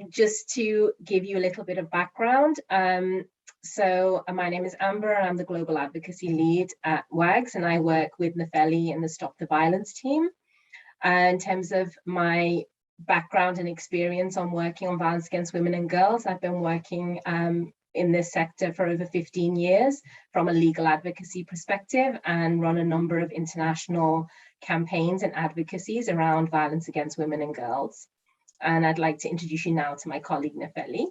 Just to give you a little bit of background, my name is Amber, and I'm the Global Advocacy Lead at WAGGGS, and I work with Nefeli in the Stop the Violence team. In terms of my background and experience on working on violence against women and girls, I've been working in this sector for over 15 years from a legal advocacy perspective, and run a number of international campaigns and advocacies around violence against women and girls. And I'd like to introduce you now to my colleague, Nefeli.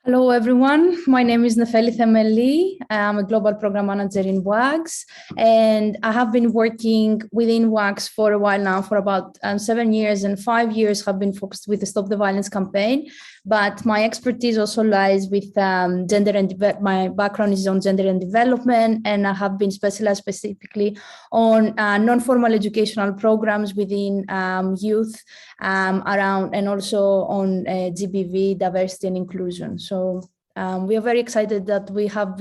Hello, everyone. My name is Nefeli Themeli. I'm a global program manager in WAGGGS, and I have been working within WAGGGS for a while now, for about 7 years, and 5 years have been focused with the Stop the Violence campaign. But my expertise also lies with gender and my background is on gender and development, and I have been specialized specifically on non-formal educational programs within youth around, and also on GBV, diversity and inclusion. So we are very excited that we have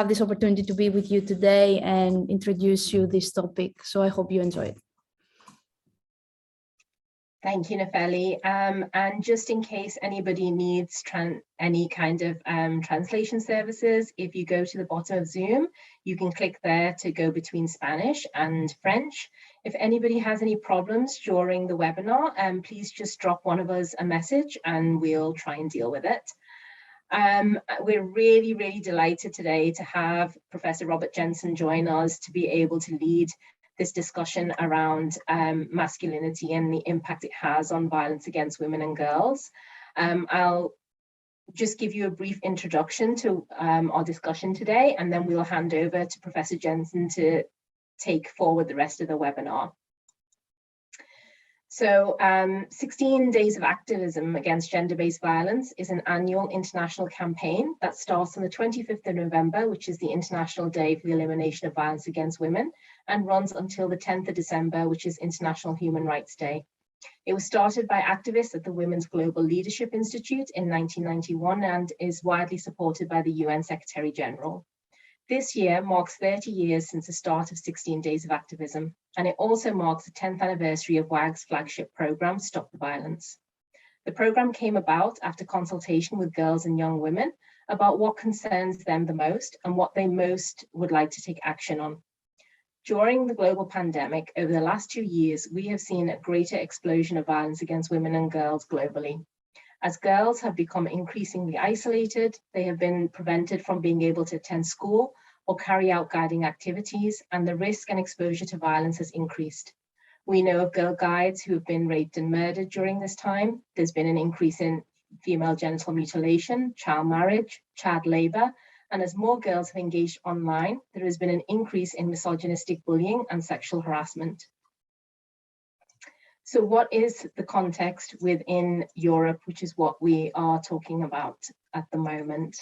this opportunity to be with you today and introduce you this topic. So I hope you enjoy it. Thank you, Nefeli. And just in case anybody needs any kind of translation services, if you go to the bottom of Zoom, you can click there to go between Spanish and French. If anybody has any problems during the webinar, please just drop one of us a message and we'll try and deal with it. We're really, really delighted today to have Professor Robert Jensen join us to be able to lead this discussion around masculinity and the impact it has on violence against women and girls. I'll just give you a brief introduction to our discussion today, and then we'll hand over to Professor Jensen to take forward the rest of the webinar. So 16 Days of Activism Against Gender-Based Violence is an annual international campaign that starts on the 25th of November, which is the International Day for the Elimination of Violence Against Women, and runs until the 10th of December, which is International Human Rights Day. It was started by activists at the Women's Global Leadership Institute in 1991 and is widely supported by the UN Secretary General. This year marks 30 years since the start of 16 Days of Activism, and it also marks the 10th anniversary of WAGGGS' flagship program, Stop the Violence. The program came about after consultation with girls and young women about what concerns them the most and what they most would like to take action on. During the global pandemic, over the last 2 years, we have seen a greater explosion of violence against women and girls globally. As girls have become increasingly isolated, they have been prevented from being able to attend school or carry out guiding activities, and the risk and exposure to violence has increased. We know of girl guides who have been raped and murdered during this time. There's been an increase in female genital mutilation, child marriage, child labor, and as more girls have engaged online, there has been an increase in misogynistic bullying and sexual harassment. So what is the context within Europe, which is what we are talking about at the moment?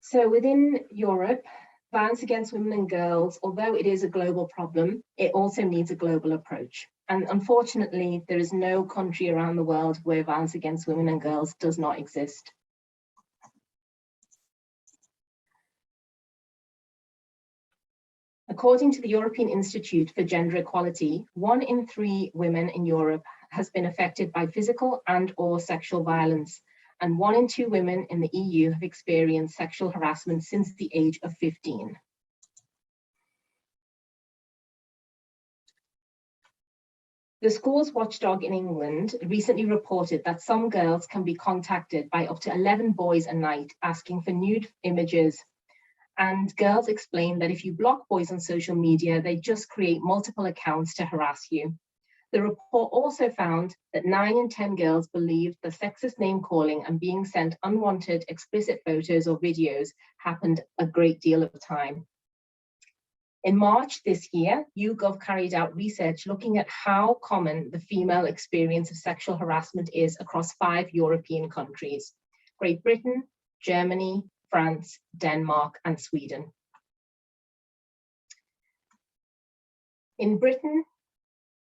So within Europe, violence against women and girls, although it is a global problem, it also needs a global approach. And unfortunately, there is no country around the world where violence against women and girls does not exist. According to the European Institute for Gender Equality, 1 in 3 women in Europe has been affected by physical and/or sexual violence, and 1 in 2 women in the EU have experienced sexual harassment since the age of 15. The Schools Watchdog in England recently reported that some girls can be contacted by up to 11 boys a night asking for nude images. And girls explain that if you block boys on social media, they just create multiple accounts to harass you. The report also found that 9 in 10 girls believed the sexist name calling and being sent unwanted explicit photos or videos happened a great deal of the time. In March this year, YouGov carried out research looking at how common the female experience of sexual harassment is across 5 European countries: Great Britain, Germany, France, Denmark, and Sweden. In Britain,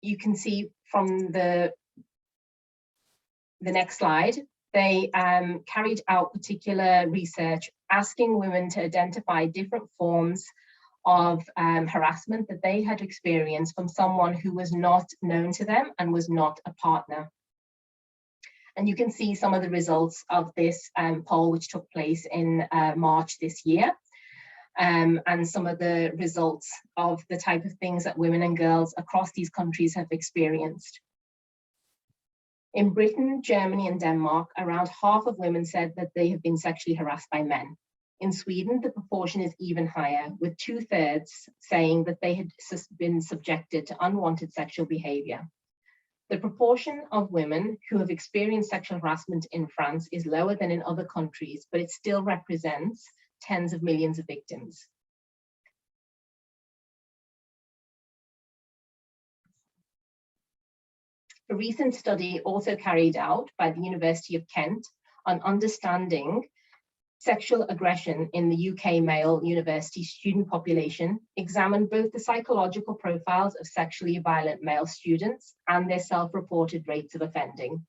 you can see from the the next slide, they carried out particular research asking women to identify different forms of harassment that they had experienced from someone who was not known to them and was not a partner. And you can see some of the results of this poll, which took place in March this year, and some of the results of the type of things that women and girls across these countries have experienced. In Britain, Germany, and Denmark, around half of women said that they have been sexually harassed by men. In Sweden, the proportion is even higher, with 2/3 saying that they had been subjected to unwanted sexual behavior. The proportion of women who have experienced sexual harassment in France is lower than in other countries, but it still represents tens of millions of victims. A recent study also carried out by the University of Kent on understanding sexual aggression in the UK male university student population examined both the psychological profiles of sexually violent male students and their self-reported rates of offending.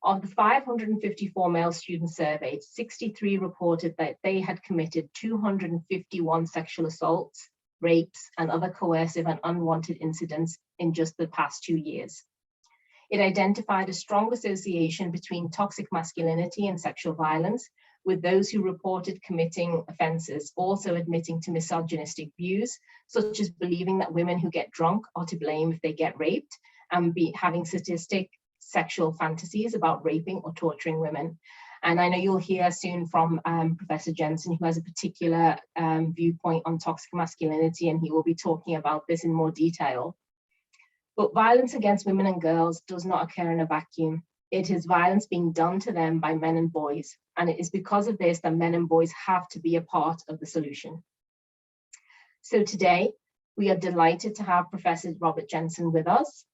Of the 554 male students surveyed, 63 reported that they had committed 251 sexual assaults, rapes, and other coercive and unwanted incidents in just the past 2 years. It identified a strong association between toxic masculinity and sexual violence, with those who reported committing offences also admitting to misogynistic views, such as believing that women who get drunk are to blame if they get raped, and having sadistic sexual fantasies about raping or torturing women. And I know you'll hear soon from Professor Jensen, who has a particular viewpoint on toxic masculinity, and he will be talking about this in more detail. But violence against women and girls does not occur in a vacuum. It is violence being done to them by men and boys. And it is because of this that men and boys have to be a part of the solution. So today, we are delighted to have Professor Robert Jensen with us.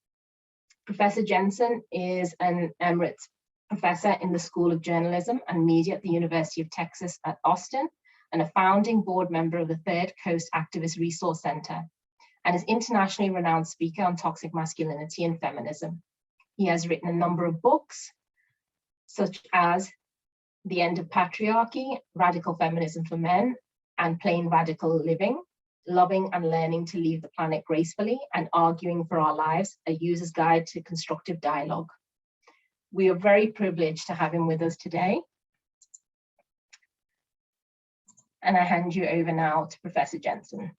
Professor Jensen is an Emeritus Professor in the School of Journalism and Media at the University of Texas at Austin, and a founding board member of the Third Coast Activist Resource Center, and is internationally renowned speaker on toxic masculinity and feminism. He has written a number of books, such as The End of Patriarchy, Radical Feminism for Men, and Plain Radical Living, Loving and Learning to Leave the Planet Gracefully, and Arguing for Our Lives, a User's Guide to Constructive Dialogue. We are very privileged to have him with us today. And I hand you over now to Professor Jensen.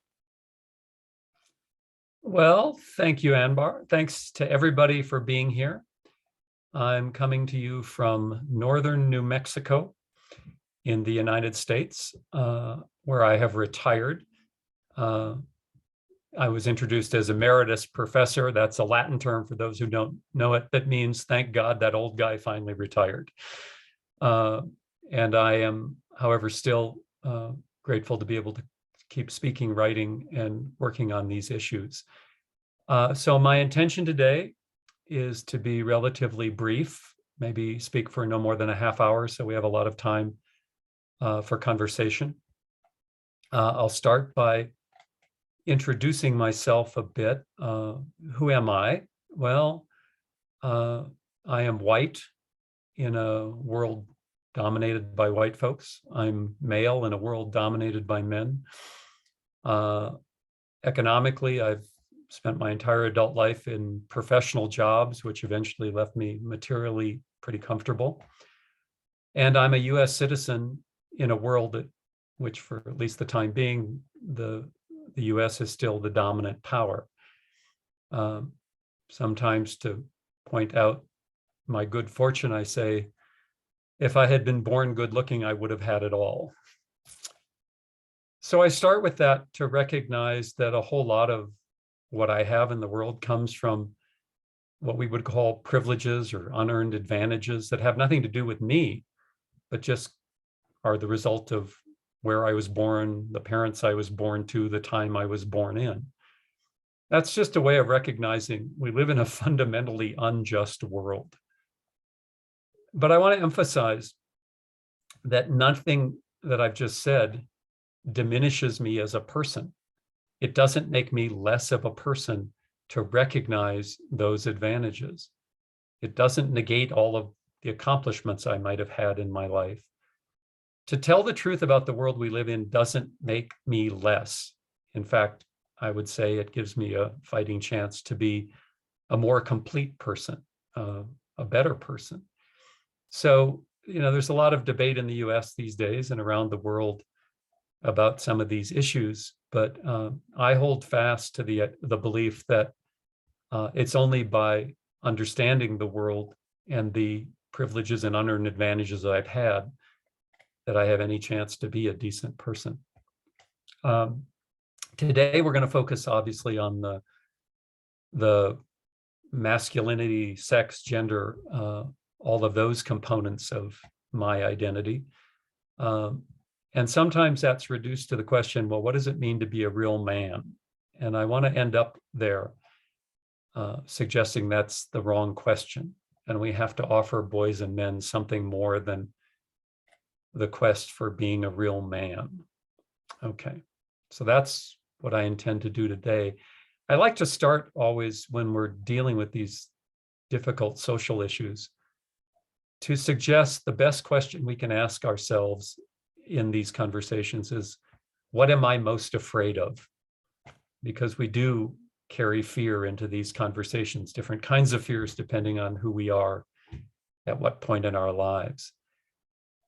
Well, thank you, Anbar. Thanks to everybody for being here. I'm coming to you from northern New Mexico in the United States, where I have retired. I was introduced as emeritus professor. That's a Latin term for those who don't know it. That means, thank God, that old guy finally retired. And I am, however, still grateful to be able to keep speaking, writing, and working on these issues. So my intention today is to be relatively brief, maybe speak for no more than a half hour, so we have a lot of time for conversation. I'll start by introducing myself a bit. Who am I? Well, I am white in a world dominated by white folks. I'm male in a world dominated by men. Economically, I've spent my entire adult life in professional jobs, which eventually left me materially pretty comfortable. And I'm a US citizen in a world which, for at least the time being, the US is still the dominant power. Sometimes to point out my good fortune, I say, if I had been born good looking, I would have had it all. So I start with that to recognize that a whole lot of what I have in the world comes from what we would call privileges or unearned advantages that have nothing to do with me, but just are the result of where I was born, the parents I was born to, the time I was born in. That's just a way of recognizing we live in a fundamentally unjust world. But I want to emphasize that nothing that I've just said diminishes me as a person. It doesn't make me less of a person to recognize those advantages. It doesn't negate all of the accomplishments I might have had in my life. To tell the truth about the world we live in doesn't make me less. In fact, I would say it gives me a fighting chance to be a more complete person, a better person. So, there's a lot of debate in the US these days and around the world about some of these issues, but I hold fast to the belief that it's only by understanding the world and the privileges and unearned advantages that I've had that I have any chance to be a decent person. Today, we're going to focus obviously on the masculinity, sex, gender, all of those components of my identity. And sometimes that's reduced to the question, well, what does it mean to be a real man? And I want to end up there, suggesting that's the wrong question. And we have to offer boys and men something more than the quest for being a real man. Okay, so that's what I intend to do today. I like to start always when we're dealing with these difficult social issues to suggest the best question we can ask ourselves in these conversations is, what am I most afraid of? Because we do carry fear into these conversations, different kinds of fears depending on who we are at what point in our lives.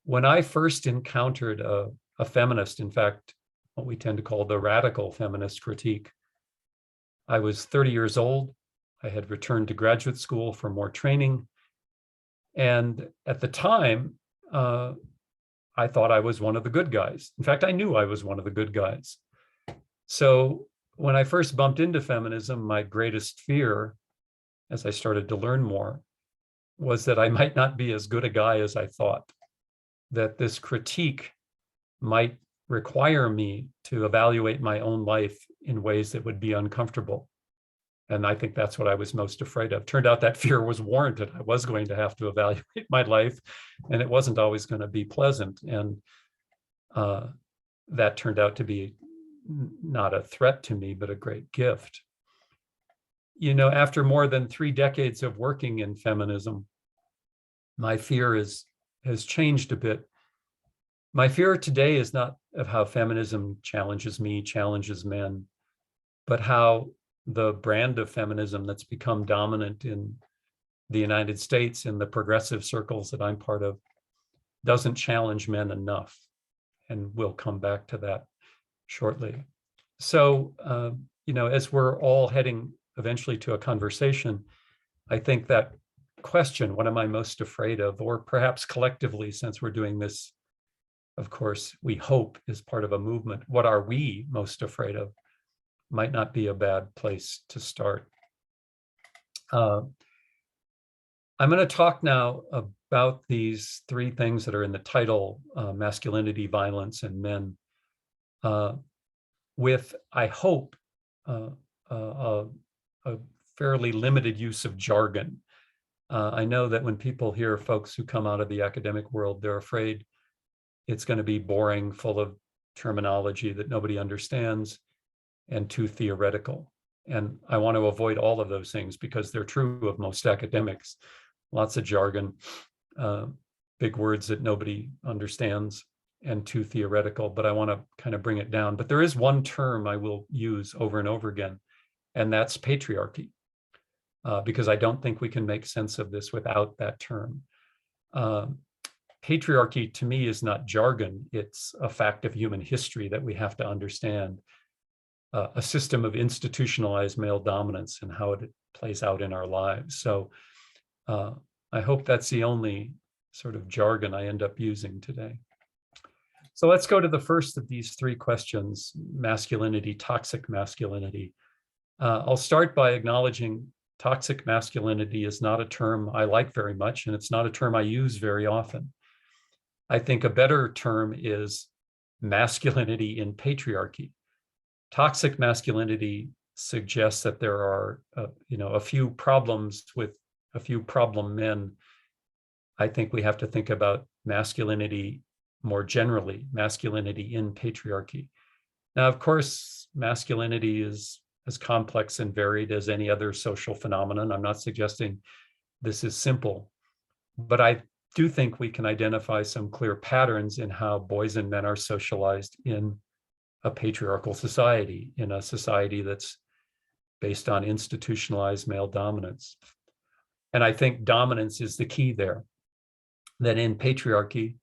When I first encountered a feminist, in fact, what we tend to call the radical feminist critique, I was 30 years old. I had returned to graduate school for more training. And at the time, I thought I was one of the good guys. In fact, I knew I was one of the good guys. So when I first bumped into feminism, my greatest fear, as I started to learn more, was that I might not be as good a guy as I thought, that this critique might require me to evaluate my own life in ways that would be uncomfortable. And I think that's what I was most afraid of. Turned out that fear was warranted. I was going to have to evaluate my life, and it wasn't always going to be pleasant. And that turned out to be not a threat to me, but a great gift. After more than 3 decades of working in feminism, my fear has changed a bit. My fear today is not of how feminism challenges me, challenges men, but how the brand of feminism that's become dominant in the United States, in the progressive circles that I'm part of, doesn't challenge men enough. And we'll come back to that shortly. So, as we're all heading eventually to a conversation, I think that question, what am I most afraid of? Or perhaps collectively, since we're doing this, of course, we hope is part of a movement, what are we most afraid of? Might not be a bad place to start. I'm going to talk now about these 3 things that are in the title, masculinity, violence, and men, with, I hope, a fairly limited use of jargon. I know that when people hear folks who come out of the academic world, they're afraid it's going to be boring, full of terminology that nobody understands, and too theoretical. And I want to avoid all of those things because they're true of most academics. Lots of jargon, big words that nobody understands, and too theoretical, but I want to kind of bring it down. But there is one term I will use over and over again, and that's patriarchy, because I don't think we can make sense of this without that term. Patriarchy to me is not jargon, it's a fact of human history that we have to understand. A system of institutionalized male dominance and how it plays out in our lives. So I hope that's the only sort of jargon I end up using today. So let's go to the first of these 3 questions, masculinity, toxic masculinity. I'll start by acknowledging toxic masculinity is not a term I like very much, and it's not a term I use very often. I think a better term is masculinity in patriarchy. Toxic masculinity suggests that there are, a few problems with a few problem men. I think we have to think about masculinity more generally, masculinity in patriarchy. Now, of course, masculinity is as complex and varied as any other social phenomenon. I'm not suggesting this is simple, But I do think we can identify some clear patterns in how boys and men are socialized in a patriarchal society, in a society that's based on institutionalized male dominance. And I think dominance is the key there, that in patriarchy,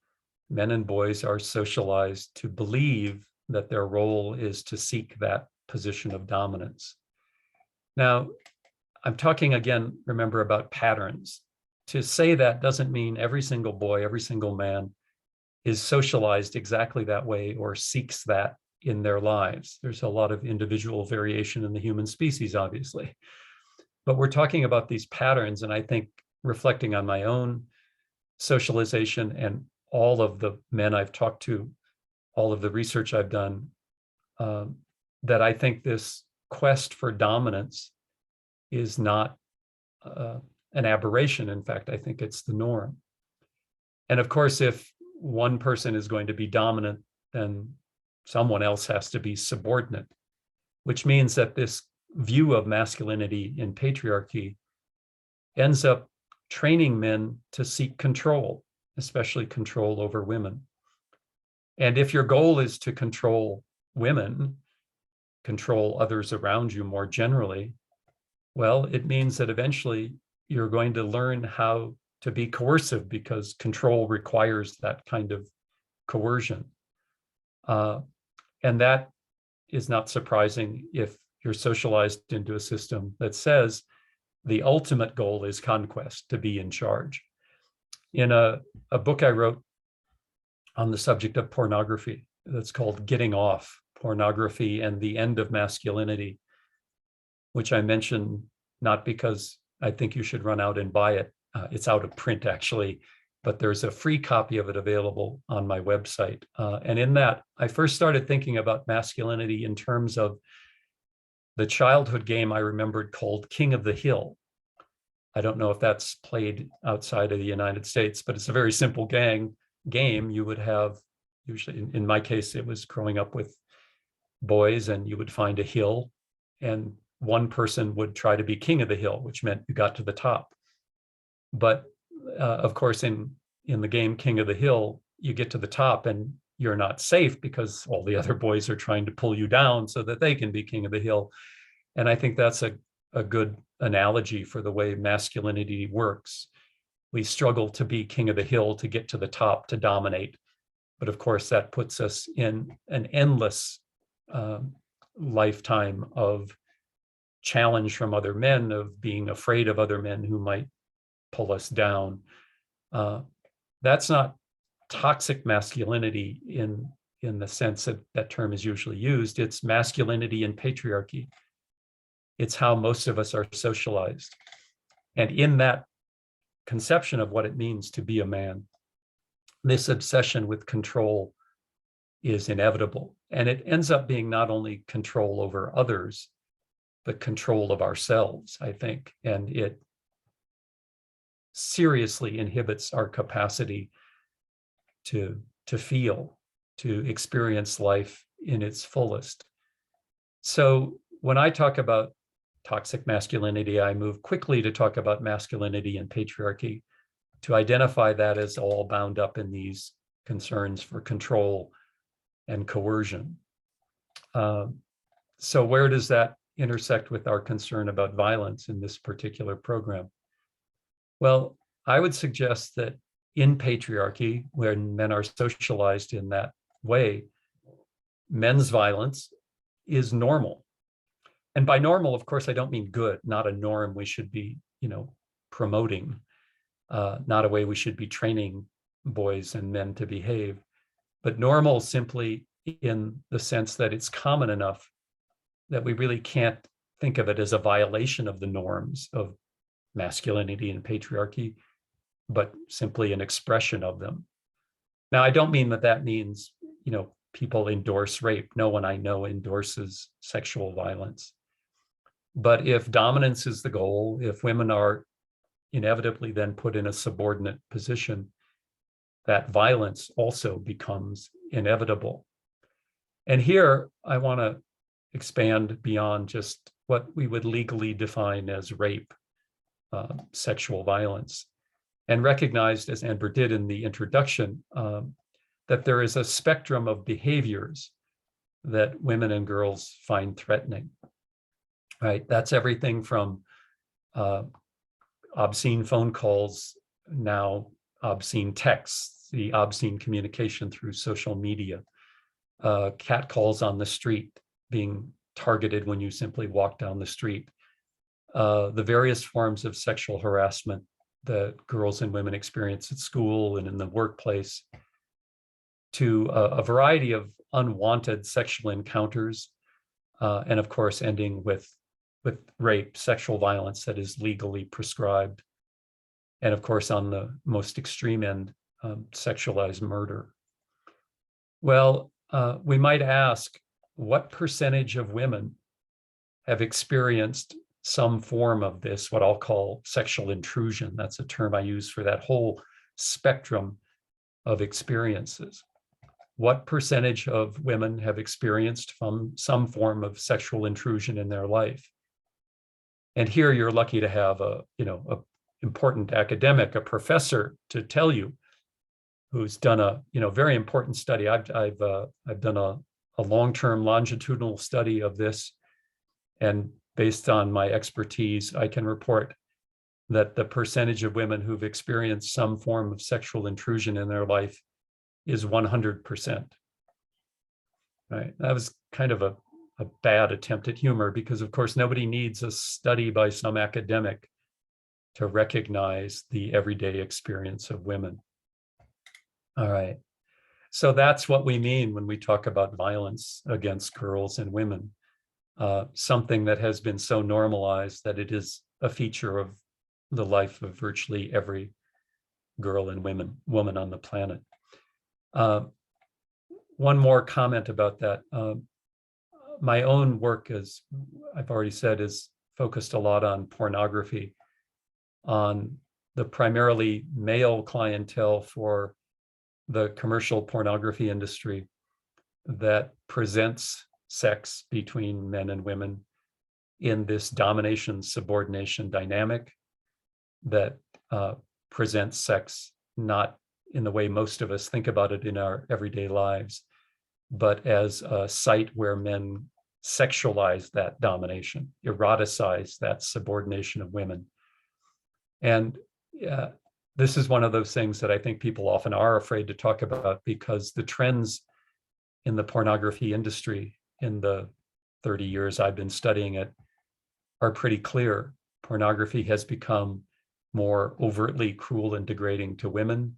men and boys are socialized to believe that their role is to seek that position of dominance. Now, I'm talking again, remember, about patterns. To say that doesn't mean every single boy, every single man is socialized exactly that way or seeks that in their lives. There's a lot of individual variation in the human species, obviously. But we're talking about these patterns, and I think reflecting on my own socialization and all of the men I've talked to, all of the research I've done, that I think this quest for dominance is not an aberration. In fact, I think it's the norm. And of course, if one person is going to be dominant, then someone else has to be subordinate, which means that this view of masculinity in patriarchy ends up training men to seek control, especially control over women. And if your goal is to control women, control others around you more generally, well, it means that eventually you're going to learn how to be coercive, because control requires that kind of coercion. And that is not surprising if you're socialized into a system that says the ultimate goal is conquest, to be in charge. In a book I wrote on the subject of pornography, that's called Getting Off: Pornography and the End of Masculinity, which I mentioned not because I think you should run out and buy it. It's out of print, actually, but there's a free copy of it available on my website. And in that, I first started thinking about masculinity in terms of the childhood game I remembered called King of the Hill. I don't know if that's played outside of the United States, but it's a very simple game. You would have, usually in my case, it was growing up with boys, and you would find a hill, and one person would try to be king of the hill, which meant you got to the top. But of course, in the game King of the Hill, you get to the top and you're not safe because all the other boys are trying to pull you down so that they can be king of the hill. And I think that's a good analogy for the way masculinity works. We struggle to be king of the hill, to get to the top, to dominate. But of course, that puts us in an endless lifetime of challenge from other men, of being afraid of other men who might pull us down. That's not toxic masculinity in the sense that that term is usually used. It's masculinity in patriarchy. It's how most of us are socialized. And in that conception of what it means to be a man, this obsession with control is inevitable. And it ends up being not only control over others, but control of ourselves, I think. And it seriously inhibits our capacity to feel, to experience life in its fullest. So when I talk about toxic masculinity, I move quickly to talk about masculinity and patriarchy, to identify that as all bound up in these concerns for control and coercion. So where does that intersect with our concern about violence in this particular program? Well, I would suggest that in patriarchy, where men are socialized in that way, men's violence is normal. And by normal, of course, I don't mean good, not a norm we should be, promoting, not a way we should be training boys and men to behave, but normal simply in the sense that it's common enough that we really can't think of it as a violation of the norms of masculinity and patriarchy, but simply an expression of them. Now, I don't mean that means, people endorse rape. No one I know endorses sexual violence. But if dominance is the goal, if women are inevitably then put in a subordinate position, that violence also becomes inevitable. And here I want to expand beyond just what we would legally define as rape, sexual violence. and recognized, as Amber did in the introduction, that there is a spectrum of behaviors that women and girls find threatening, right? That's everything from obscene phone calls, now obscene texts, the obscene communication through social media, cat calls on the street, being targeted when you simply walk down the street, the various forms of sexual harassment that girls and women experience at school and in the workplace, to a variety of unwanted sexual encounters, and of course ending with rape, sexual violence that is legally prescribed, and of course on the most extreme end, sexualized murder. Well, we might ask, what percentage of women have experienced some form of this, what I'll call sexual intrusion? That's a term I use for that whole spectrum of experiences. What percentage of women have experienced some form of sexual intrusion in their life? And here you're lucky to have a important academic, a professor, to tell you, who's done a very important study. I've done a long-term longitudinal study of this, and based on my expertise, I can report that the percentage of women who've experienced some form of sexual intrusion in their life is 100%. Right? That was kind of a bad attempt at humor, because of course nobody needs a study by some academic to recognize the everyday experience of women. All right, so that's what we mean when we talk about violence against girls and women, something that has been so normalized that it is a feature of the life of virtually every girl and woman on the planet. One more comment about that. My own work, as I've already said, is focused a lot on pornography, on the primarily male clientele for the commercial pornography industry that presents sex between men and women in this domination subordination dynamic, that presents sex not in the way most of us think about it in our everyday lives, but as a site where men sexualize that domination, eroticize that subordination of women. And this is one of those things that I think people often are afraid to talk about, because the trends in the pornography industry in the 30 years I've been studying it are pretty clear. Pornography has become more overtly cruel and degrading to women,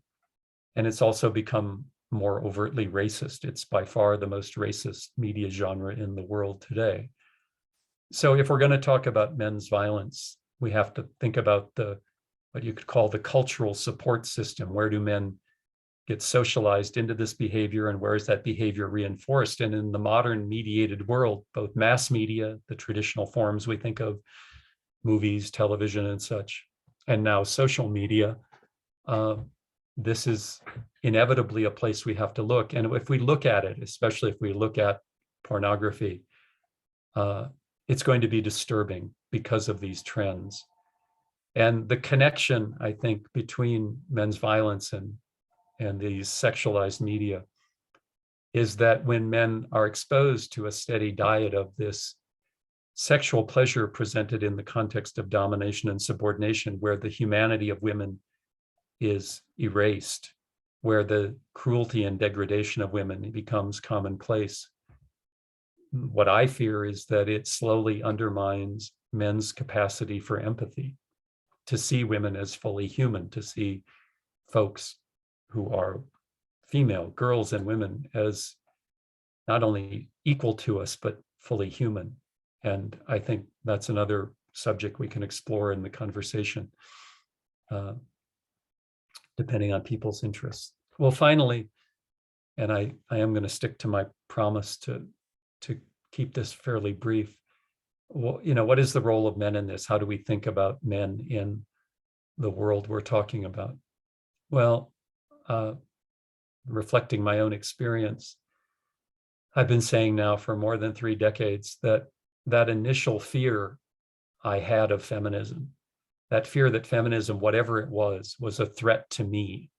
and it's also become more overtly racist. It's by far the most racist media genre in the world today. So if we're going to talk about men's violence, we have to think about what you could call the cultural support system. Where do men get socialized into this behavior, and where is that behavior reinforced? And in the modern mediated world, both mass media, the traditional forms we think of, movies, television and such, and now social media, this is inevitably a place we have to look. And if we look at it, especially if we look at pornography, it's going to be disturbing because of these trends. And the connection, I think, between men's violence and these sexualized media is that when men are exposed to a steady diet of this sexual pleasure presented in the context of domination and subordination, where the humanity of women is erased, where the cruelty and degradation of women becomes commonplace, what I fear is that it slowly undermines men's capacity for empathy, to see women as fully human, to see folks who are female, girls and women, as not only equal to us, but fully human. And I think that's another subject we can explore in the conversation, depending on people's interests. Well, finally, and I am going to stick to my promise to keep this fairly brief. Well, what is the role of men in this? How do we think about men in the world we're talking about? Well, reflecting my own experience, I've been saying now for more than 3 decades that initial fear I had of feminism, that fear that feminism, whatever it was a threat to me,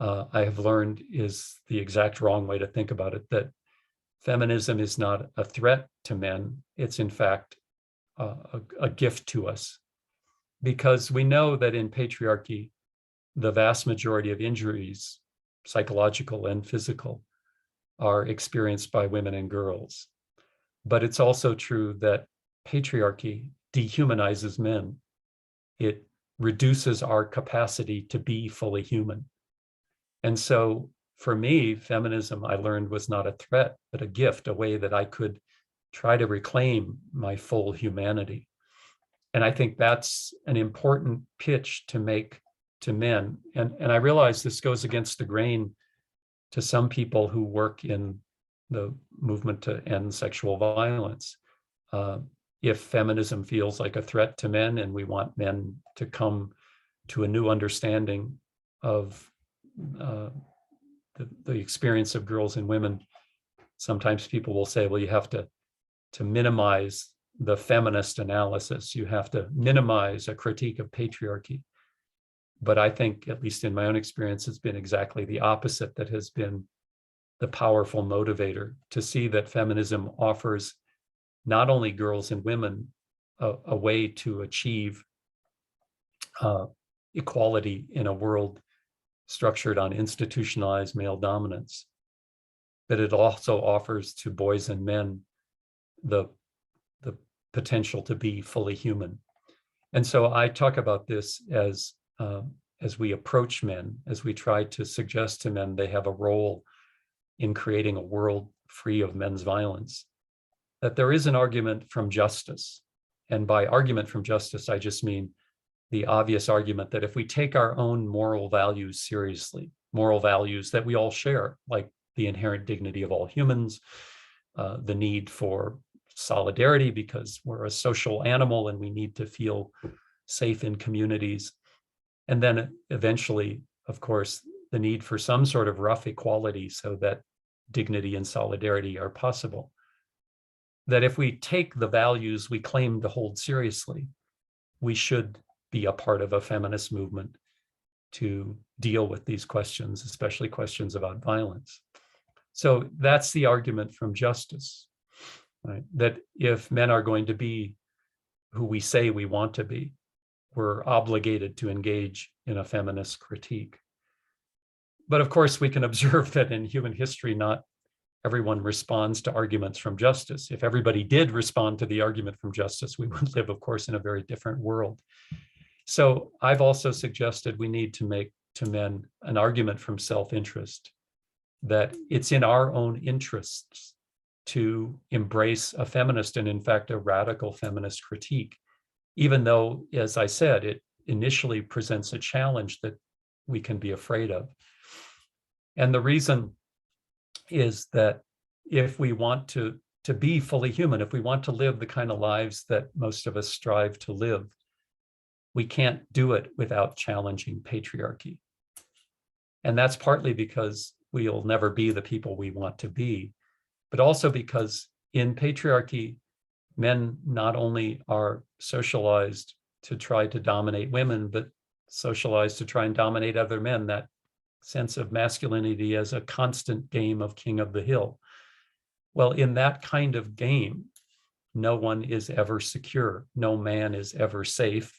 I have learned is the exact wrong way to think about it, that feminism is not a threat to men. It's in fact a gift to us, because we know that in patriarchy, the vast majority of injuries, psychological and physical, are experienced by women and girls. But it's also true that patriarchy dehumanizes men. It reduces our capacity to be fully human. And so for me, feminism, I learned, was not a threat, but a gift, a way that I could try to reclaim my full humanity. And I think that's an important pitch to make to men. And I realize this goes against the grain to some people who work in the movement to end sexual violence. If feminism feels like a threat to men and we want men to come to a new understanding of the experience of girls and women, sometimes people will say, well, you have to minimize the feminist analysis. You have to minimize a critique of patriarchy. But I think, at least in my own experience, it's been exactly the opposite that has been the powerful motivator, to see that feminism offers not only girls and women a way to achieve equality in a world structured on institutionalized male dominance, but it also offers to boys and men the potential to be fully human. And so I talk about this as we approach men, as we try to suggest to men they have a role in creating a world free of men's violence, that there is an argument from justice. And by argument from justice, I just mean the obvious argument that if we take our own moral values seriously, moral values that we all share, like the inherent dignity of all humans, the need for solidarity because we're a social animal and we need to feel safe in communities, and then eventually, of course, the need for some sort of rough equality so that dignity and solidarity are possible. That if we take the values we claim to hold seriously, we should be a part of a feminist movement to deal with these questions, especially questions about violence. So that's the argument from justice, right? That if men are going to be who we say we want to be, we're obligated to engage in a feminist critique. But of course, we can observe that in human history, not everyone responds to arguments from justice. If everybody did respond to the argument from justice, we would live, of course, in a very different world. So I've also suggested we need to make to men an argument from self-interest, that it's in our own interests to embrace a feminist and, in fact, a radical feminist critique, even though, as I said, it initially presents a challenge that we can be afraid of. And the reason is that if we want to be fully human, if we want to live the kind of lives that most of us strive to live, we can't do it without challenging patriarchy. And that's partly because we'll never be the people we want to be, but also because in patriarchy, men not only are socialized to try to dominate women, but socialized to try and dominate other men, that sense of masculinity as a constant game of king of the hill. Well, in that kind of game, no one is ever secure, no man is ever safe,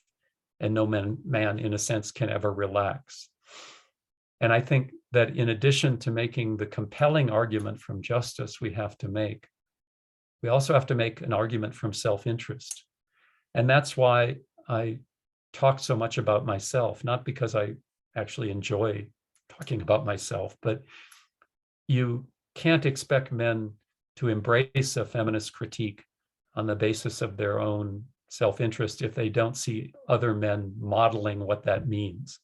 and no man, in a sense, can ever relax. And I think that in addition to making the compelling argument from justice we also have to make an argument from self-interest. And that's why I talk so much about myself, not because I actually enjoy talking about myself, but you can't expect men to embrace a feminist critique on the basis of their own self-interest if they don't see other men modeling what that means.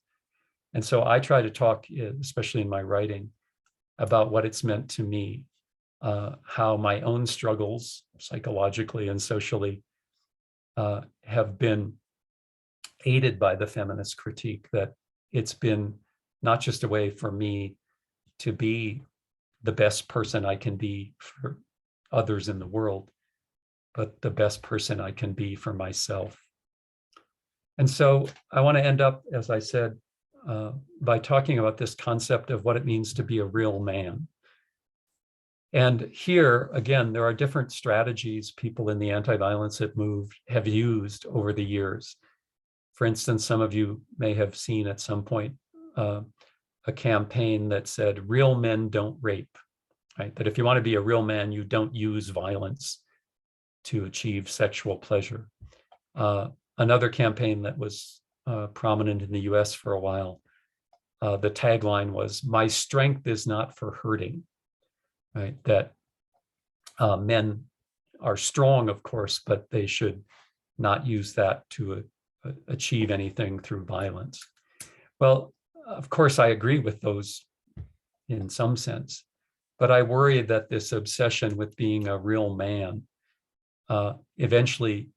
And so I try to talk, especially in my writing, about what it's meant to me, how my own struggles psychologically and socially have been aided by the feminist critique, that it's been not just a way for me to be the best person I can be for others in the world, but the best person I can be for myself. And so I want to end up, as I said, by talking about this concept of what it means to be a real man. And here, again, there are different strategies people in the anti-violence movement have used over the years. For instance, some of you may have seen at some point a campaign that said, real men don't rape, right? That if you want to be a real man, you don't use violence to achieve sexual pleasure. Another campaign that was prominent in the US for a while, the tagline was, my strength is not for hurting, right? That men are strong, of course, but they should not use that to achieve anything through violence. Well, of course, I agree with those in some sense, but I worry that this obsession with being a real man eventually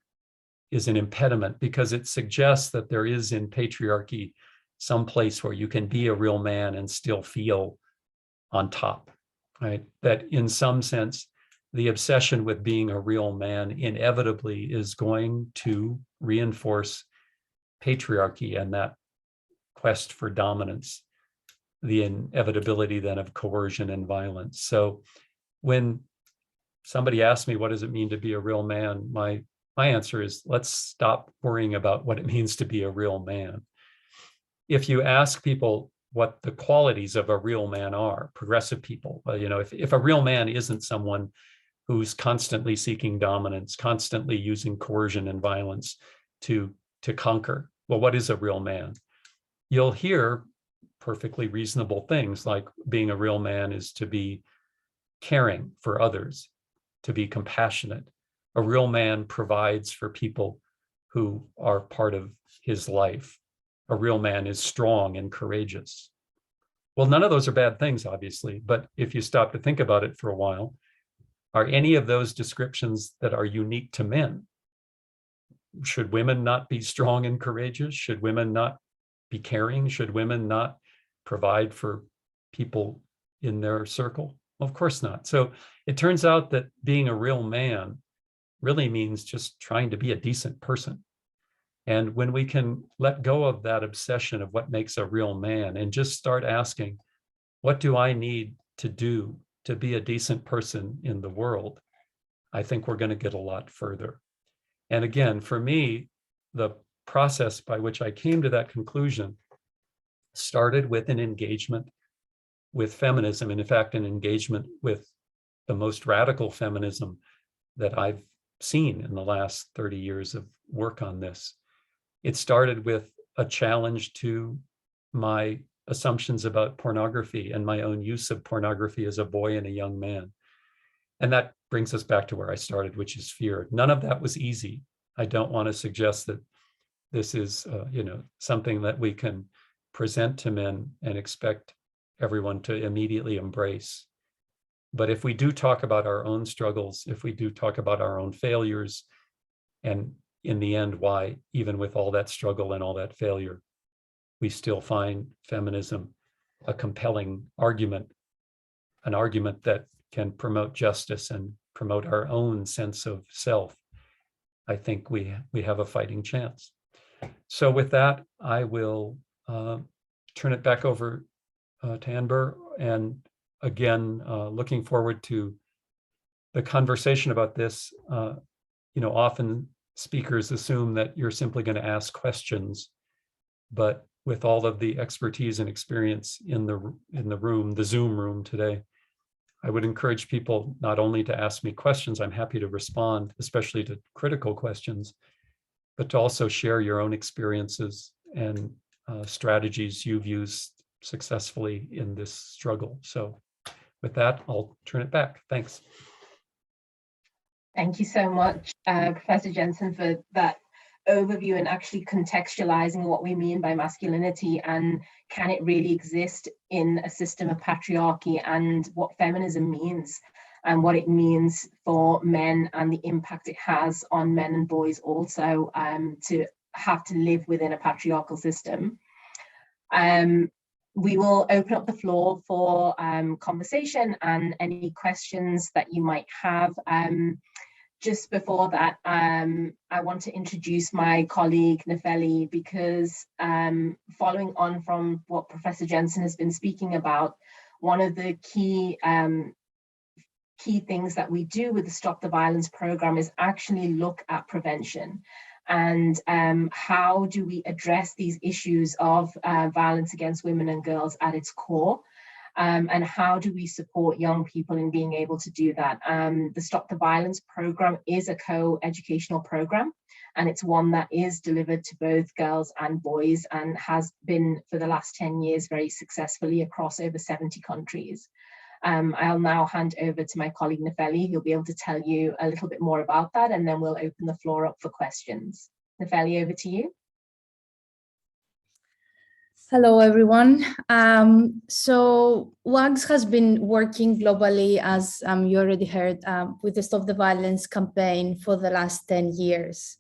is an impediment, because it suggests that there is in patriarchy some place where you can be a real man and still feel on top, right? That in some sense, the obsession with being a real man inevitably is going to reinforce patriarchy and that quest for dominance, the inevitability then of coercion and violence. So when somebody asks me, what does it mean to be a real man? My answer is, let's stop worrying about what it means to be a real man. If you ask people what the qualities of a real man are, progressive people, you know, if a real man isn't someone who's constantly seeking dominance, constantly using coercion and violence to conquer, well, what is a real man? You'll hear perfectly reasonable things like being a real man is to be caring for others, to be compassionate. A real man provides for people who are part of his life. A real man is strong and courageous. Well, none of those are bad things, obviously, but if you stop to think about it for a while, are any of those descriptions that are unique to men? Should women not be strong and courageous? Should women not be caring? Should women not provide for people in their circle? Well, of course not. So it turns out that being a real man really means just trying to be a decent person. And when we can let go of that obsession of what makes a real man and just start asking, what do I need to do to be a decent person in the world? I think we're going to get a lot further. And again, for me, the process by which I came to that conclusion started with an engagement with feminism, and in fact, an engagement with the most radical feminism that I've seen in the last 30 years of work on this. It started with a challenge to my assumptions about pornography and my own use of pornography as a boy and a young man. And that brings us back to where I started, which is fear. None of that was easy. I don't want to suggest that this is, something that we can present to men and expect everyone to immediately embrace. But if we do talk about our own struggles, if we do talk about our own failures, and in the end, why, even with all that struggle and all that failure, we still find feminism a compelling argument, an argument that can promote justice and promote our own sense of self, I think we have a fighting chance. So with that, I will turn it back over to Amber. And again, looking forward to the conversation about this. Often speakers assume that you're simply going to ask questions, but with all of the expertise and experience in the room, the Zoom room today, I would encourage people not only to ask me questions, I'm happy to respond, especially to critical questions, but to also share your own experiences and strategies you've used successfully in this struggle. So with that, I'll turn it back. Thanks. Thank you so much, Professor Jensen, for that overview and actually contextualizing what we mean by masculinity and can it really exist in a system of patriarchy, and what feminism means and what it means for men and the impact it has on men and boys also to have to live within a patriarchal system. We will open up the floor for conversation and any questions that you might have. just before that, I want to introduce my colleague Nefeli, because following on from what Professor Jensen has been speaking about, one of the key things that we do with the Stop the Violence program is actually look at prevention. And how do we address these issues of violence against women and girls at its core? And how do we support young people in being able to do that? The Stop the Violence program is a co-educational program, and it's one that is delivered to both girls and boys and has been for the last 10 years very successfully across over 70 countries. I'll now hand over to my colleague Nefeli, who'll be able to tell you a little bit more about that, and then we'll open the floor up for questions. Nefeli, over to you. Hello, everyone. So WAGGGS has been working globally, as you already heard, with the Stop the Violence campaign for the last 10 years.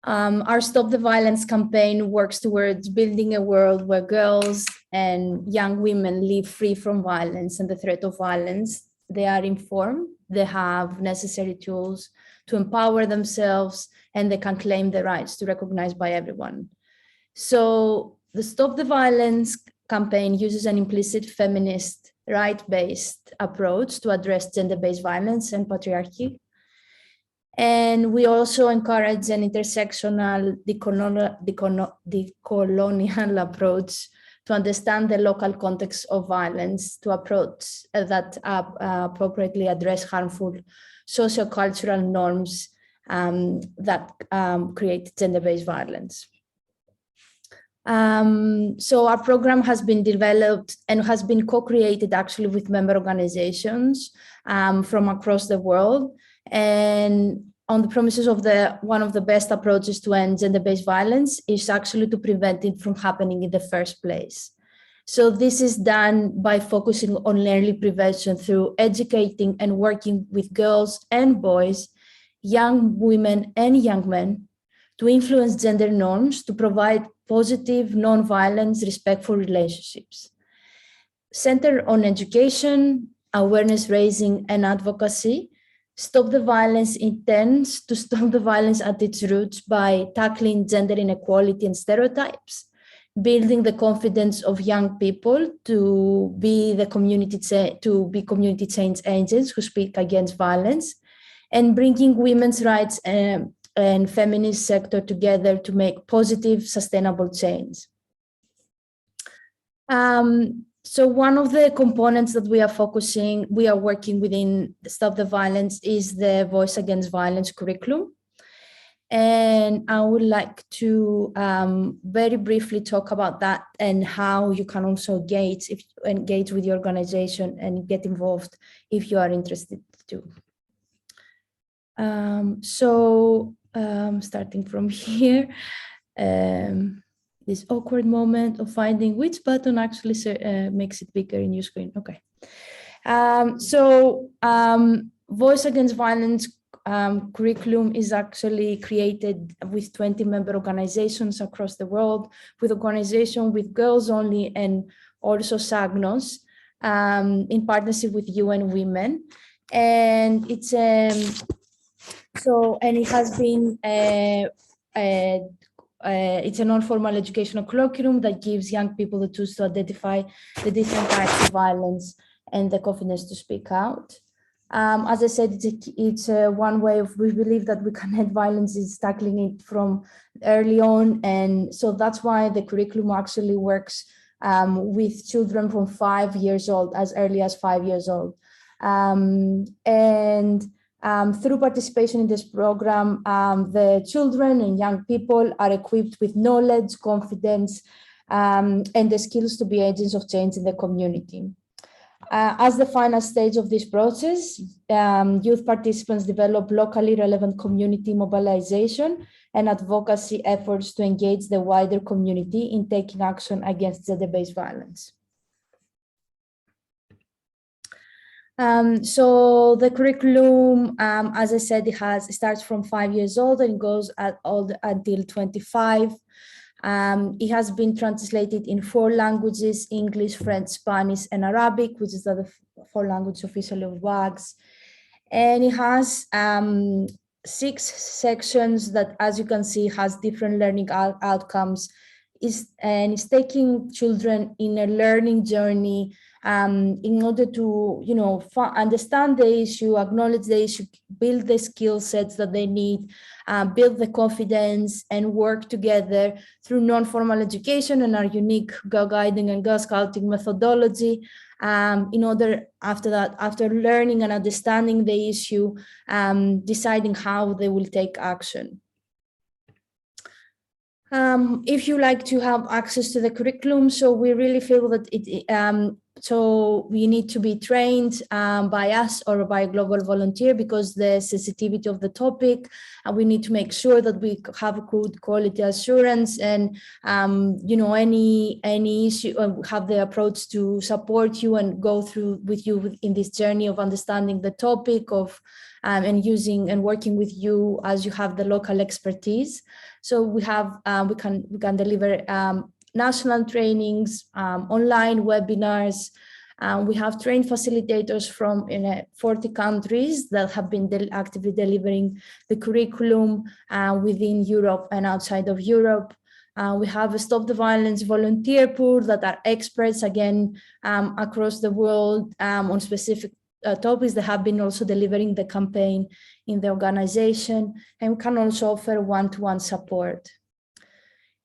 Our Stop the Violence campaign works towards building a world where girls and young women live free from violence and the threat of violence. They are informed, they have necessary tools to empower themselves, and they can claim their rights to be recognized by everyone. So the Stop the Violence campaign uses an implicit feminist, right-based approach to address gender-based violence and patriarchy. And we also encourage an intersectional decolonial approach to understand the local context of violence, to approach that appropriately address harmful sociocultural norms that create gender-based violence. So our program has been developed and has been co-created actually with member organizations from across the world, and on the promises of one of the best approaches to end gender-based violence is actually to prevent it from happening in the first place. So this is done by focusing on early prevention through educating and working with girls and boys, young women and young men, to influence gender norms, to provide positive, non-violence, respectful relationships. Centered on education, awareness raising, and advocacy, Stop the Violence intends to stop the violence at its roots by tackling gender inequality and stereotypes, building the confidence of young people to be community change agents who speak against violence, and bringing women's rights and feminist sector together to make positive, sustainable change. So one of the components that we are working within Stop the Violence is the Voice Against Violence curriculum. And I would like to very briefly talk about that and how you can also engage with your organization and get involved if you are interested too. Starting from here, this awkward moment of finding which button actually makes it bigger in your screen. Okay. Voice Against Violence curriculum is actually created with 20 member organizations across the world, with organizations with girls only and also SAGNOS in partnership with UN Women. And it's it has been it's a non-formal educational curriculum that gives young people the tools to identify the different types of violence and the confidence to speak out. As I said, it's one way we believe that we can end violence is tackling it from early on. And so that's why the curriculum actually works with children from 5 years old, as early as 5 years old. Through participation in this program, the children and young people are equipped with knowledge, confidence, and the skills to be agents of change in the community. As the final stage of this process, youth participants develop locally relevant community mobilization and advocacy efforts to engage the wider community in taking action against gender-based violence. So the curriculum, as I said, it starts from 5 years old and goes until 25. It has been translated in 4 languages: English, French, Spanish, and Arabic, which is the 4 languages officially of WAGGGS. And it has 6 sections that, as you can see, has different learning outcomes. It's taking children in a learning journey in order to, understand the issue, acknowledge the issue, build the skill sets that they need, build the confidence, and work together through non-formal education and our unique Girl Guiding and Girl Scouting methodology. In order, after learning and understanding the issue, deciding how they will take action. If you like to have access to the curriculum, so we really feel that so we need to be trained by us or by a global volunteer, because the sensitivity of the topic, we need to make sure that we have good quality assurance, and any issue, have the approach to support you and go through with you in this journey of understanding the topic of and using and working with you as you have the local expertise. So we have we can deliver national trainings, online webinars. We have trained facilitators from 40 countries that have been actively delivering the curriculum within Europe and outside of Europe. We have a Stop the Violence volunteer pool that are experts, again, across the world on specific topics. That have been also delivering the campaign in the organization, and can also offer one-to-one support.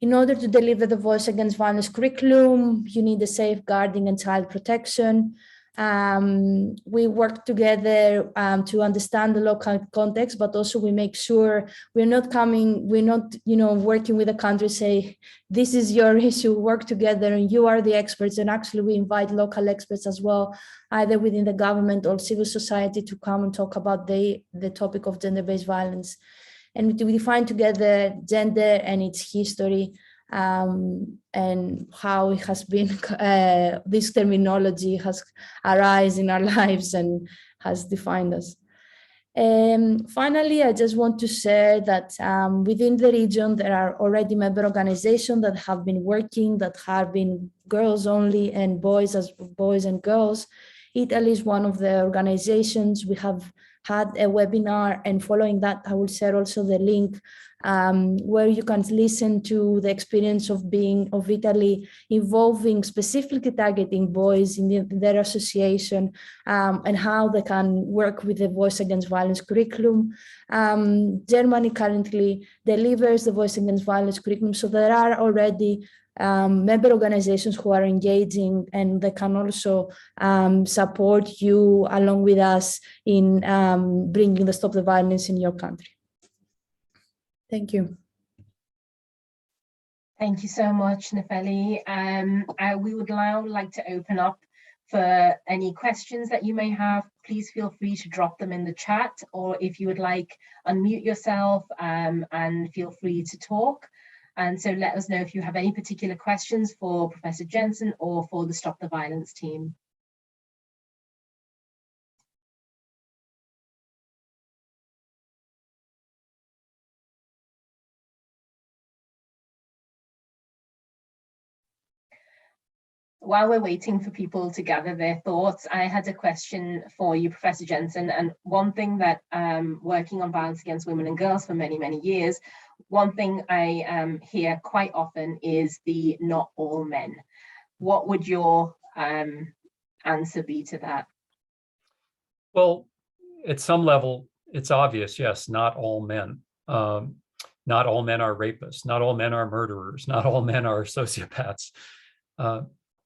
In order to deliver the Voice Against Violence curriculum, you need the safeguarding and child protection. We work together to understand the local context, but also we make sure we're not working with a country, say, this is your issue, work together and you are the experts. And actually we invite local experts as well, either within the government or civil society, to come and talk about the topic of gender-based violence. And we define together gender and its history, and how it has been, this terminology has arisen in our lives and has defined us. Finally, I just want to say that within the region, there are already member organizations that have been working, that have been girls only and boys and girls. Italy is one of the organizations. We have had a webinar, and following that, I will share also the link where you can listen to the experience of Italy involving, specifically targeting boys in their association, and how they can work with the Voice Against Violence curriculum. Germany currently delivers the Voice Against Violence curriculum, so there are already member organizations who are engaging, and they can also support you along with us in bringing the Stop the Violence in your country. Thank you. Thank you so much, Nefeli. We would now like to open up for any questions that you may have. Please feel free to drop them in the chat, or if you would like, unmute yourself and feel free to talk. And so let us know if you have any particular questions for Professor Jensen or for the Stop the Violence team. While we're waiting for people to gather their thoughts, I had a question for you, Professor Jensen. And one thing that working on violence against women and girls for many, many years, one thing I hear quite often is the not all men. What would your answer be to that? Well, at some level, it's obvious, yes, not all men. Not all men are rapists. Not all men are murderers. Not all men are sociopaths.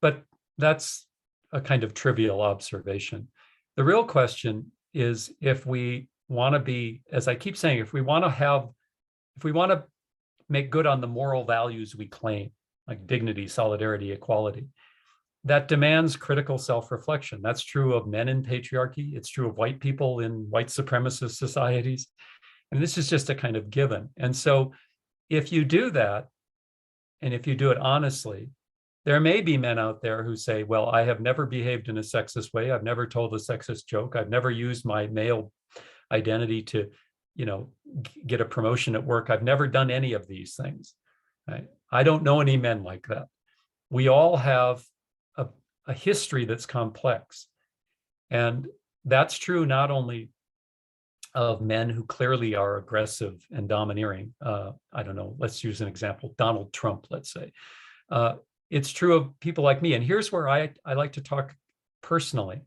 But that's a kind of trivial observation. The real question is, if we want to be, as I keep saying, if we want to make good on the moral values we claim, like dignity, solidarity, equality, that demands critical self-reflection. That's true of men in patriarchy. It's true of white people in white supremacist societies. And this is just a kind of given. And so if you do that, and if you do it honestly, there may be men out there who say, well, I have never behaved in a sexist way. I've never told a sexist joke. I've never used my male identity to, get a promotion at work. I've never done any of these things. Right? I don't know any men like that. We all have a history that's complex. And that's true not only of men who clearly are aggressive and domineering. I don't know, let's use an example, Donald Trump, let's say. It's true of people like me. And here's where I like to talk personally.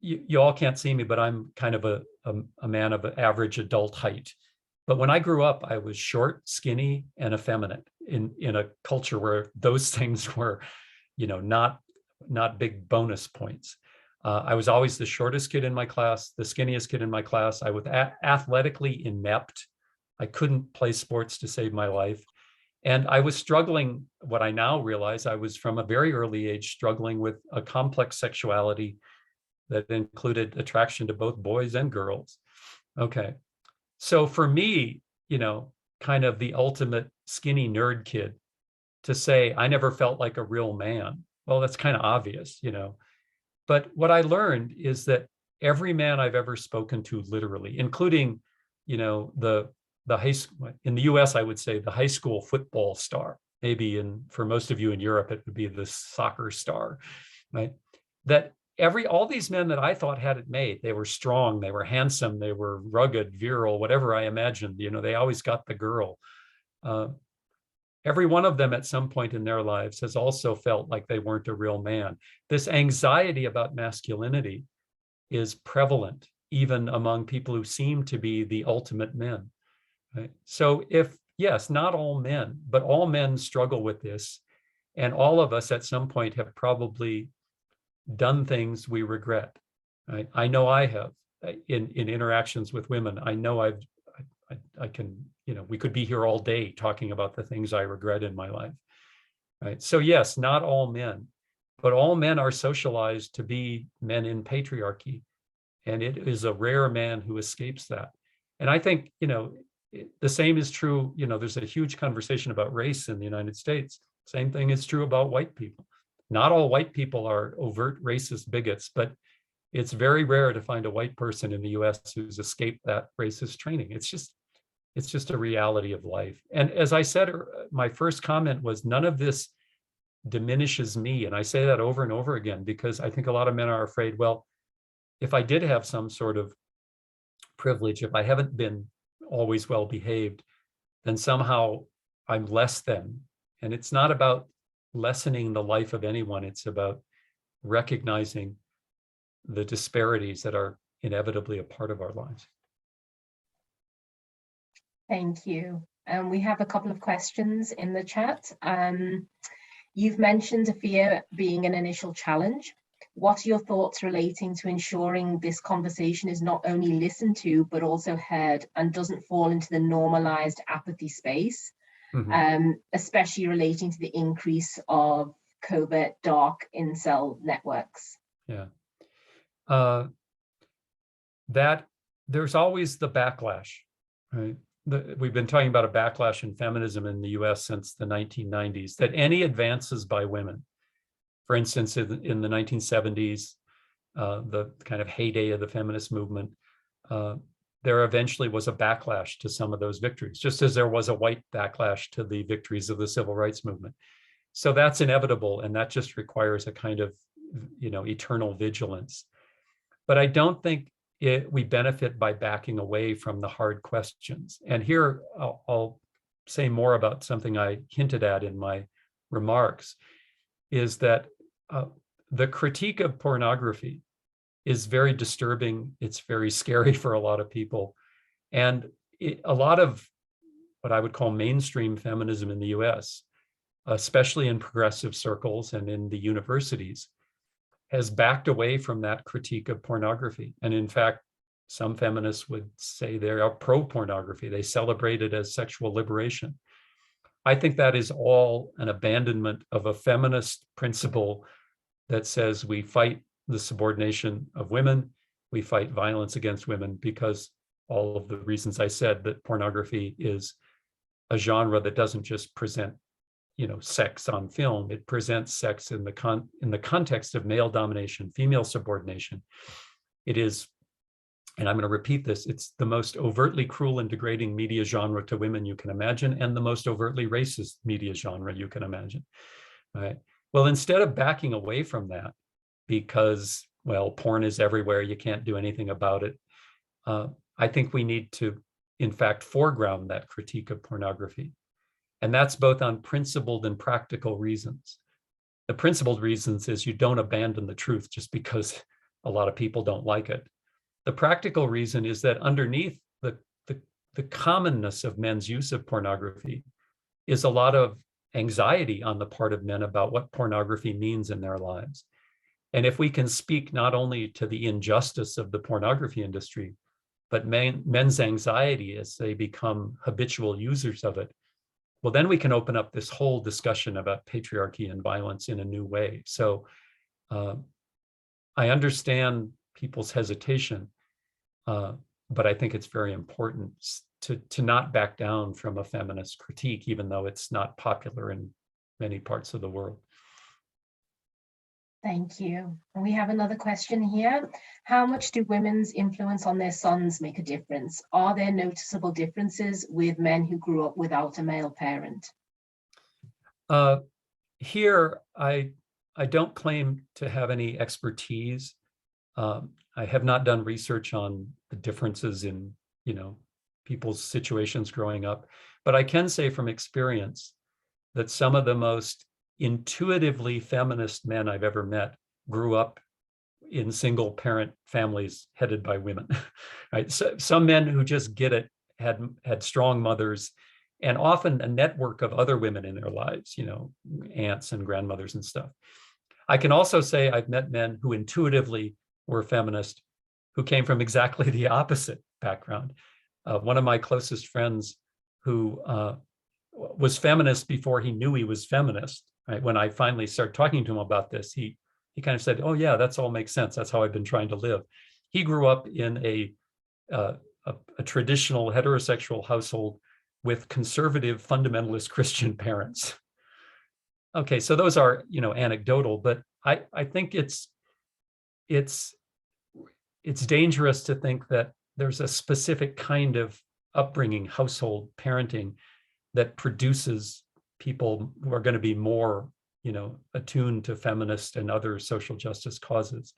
You all can't see me, but I'm kind of a man of average adult height. But when I grew up, I was short, skinny, and effeminate in a culture where those things were, not big bonus points. I was always the shortest kid in my class, the skinniest kid in my class. I was athletically inept. I couldn't play sports to save my life. And I was struggling, what I now realize, I was from a very early age struggling with a complex sexuality that included attraction to both boys and girls. Okay. So for me, kind of the ultimate skinny nerd kid to say, I never felt like a real man. Well, that's kind of obvious, But what I learned is that every man I've ever spoken to, literally, including, the high school, in the US, I would say the high school football star, maybe for most of you in Europe, it would be the soccer star, right? That all these men that I thought had it made, they were strong, they were handsome, they were rugged, virile, whatever I imagined, they always got the girl. Every one of them at some point in their lives has also felt like they weren't a real man. This anxiety about masculinity is prevalent even among people who seem to be the ultimate men. Right? So yes, not all men, but all men struggle with this. And all of us at some point have probably done things we regret. Right? I know I have in interactions with women. I know I can, we could be here all day talking about the things I regret in my life. Right? So yes, not all men, but all men are socialized to be men in patriarchy. And it is a rare man who escapes that. And I think, the same is true, there's a huge conversation about race in the United States. Same thing is true about white people. Not all white people are overt racist bigots, but it's very rare to find a white person in the US who's escaped that racist training. It's just a reality of life. And as I said, my first comment was none of this diminishes me. And I say that over and over again, because I think a lot of men are afraid, well, if I did have some sort of privilege, if I haven't been always well behaved, then somehow I'm less than. And it's not about lessening the life of anyone. It's about recognizing the disparities that are inevitably a part of our lives. Thank you. We have a couple of questions in the chat. You've mentioned fear being an initial challenge. What are your thoughts relating to ensuring this conversation is not only listened to, but also heard and doesn't fall into the normalized apathy space, especially relating to the increase of covert dark incel networks? Yeah. That there's always the backlash, right? We've been talking about a backlash in feminism in the US since the 1990s, that any advances by women, for instance, in the 1970s, the kind of heyday of the feminist movement, there eventually was a backlash to some of those victories, just as there was a white backlash to the victories of the civil rights movement. So that's inevitable, and that just requires a kind of, eternal vigilance. But I don't think we benefit by backing away from the hard questions. And here I'll say more about something I hinted at in my remarks, is that the critique of pornography is very disturbing. It's very scary for a lot of people. And a lot of what I would call mainstream feminism in the US, especially in progressive circles and in the universities, has backed away from that critique of pornography. And in fact, some feminists would say they are pro-pornography. They celebrate it as sexual liberation. I think that is all an abandonment of a feminist principle that says we fight the subordination of women, we fight violence against women, because all of the reasons I said, that pornography is a genre that doesn't just present, sex on film. It presents sex in the context of male domination, female subordination. It is, and I'm going to repeat this, it's the most overtly cruel and degrading media genre to women you can imagine, and the most overtly racist media genre you can imagine. Right? Well, instead of backing away from that, because, well, porn is everywhere, you can't do anything about it, I think we need to, in fact, foreground that critique of pornography. And that's both on principled and practical reasons. The principled reasons is you don't abandon the truth just because a lot of people don't like it. The practical reason is that underneath the commonness of men's use of pornography is a lot of anxiety on the part of men about what pornography means in their lives. And if we can speak not only to the injustice of the pornography industry, but men's anxiety as they become habitual users of it, well, then we can open up this whole discussion about patriarchy and violence in a new way. So I understand people's hesitation, but I think it's very important to not back down from a feminist critique, even though it's not popular in many parts of the world. Thank you. And we have another question here. How much do women's influence on their sons make a difference? Are there noticeable differences with men who grew up without a male parent? Here, I don't claim to have any expertise. I have not done research on the differences in, people's situations growing up, but I can say from experience that some of the most intuitively feminist men I've ever met grew up in single parent families headed by women. Right? So some men who just get it had strong mothers and often a network of other women in their lives, aunts and grandmothers and stuff. I can also say I've met men who intuitively were feminist who came from exactly the opposite background. One of my closest friends who was feminist before he knew he was feminist, right? When I finally started talking to him about this, he kind of said, oh yeah, that's all makes sense. That's how I've been trying to live. He grew up in a traditional heterosexual household with conservative fundamentalist Christian parents. Okay, so those are, anecdotal, but I think it's dangerous to think that there's a specific kind of upbringing, household parenting that produces people who are going to be more, attuned to feminist and other social justice causes.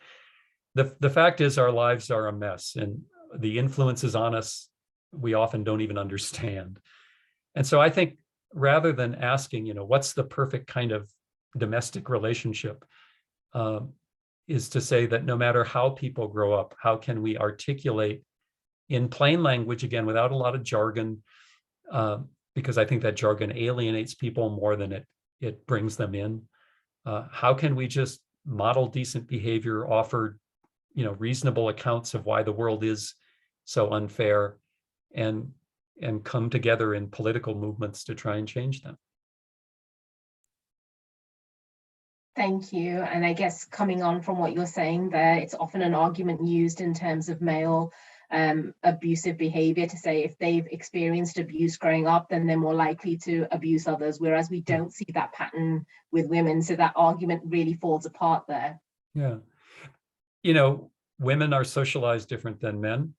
The fact is our lives are a mess and the influences on us, we often don't even understand. And so I think rather than asking, what's the perfect kind of domestic relationship, is to say that no matter how people grow up, how can we articulate in plain language, again, without a lot of jargon, because I think that jargon alienates people more than it brings them in. How can we just model decent behavior, offer, reasonable accounts of why the world is so unfair, and come together in political movements to try and change them? Thank you. And I guess coming on from what you're saying there, it's often an argument used in terms of male abusive behavior to say if they've experienced abuse growing up, then they're more likely to abuse others, whereas we don't see that pattern with women. So that argument really falls apart there. Yeah. Women are socialized different than men,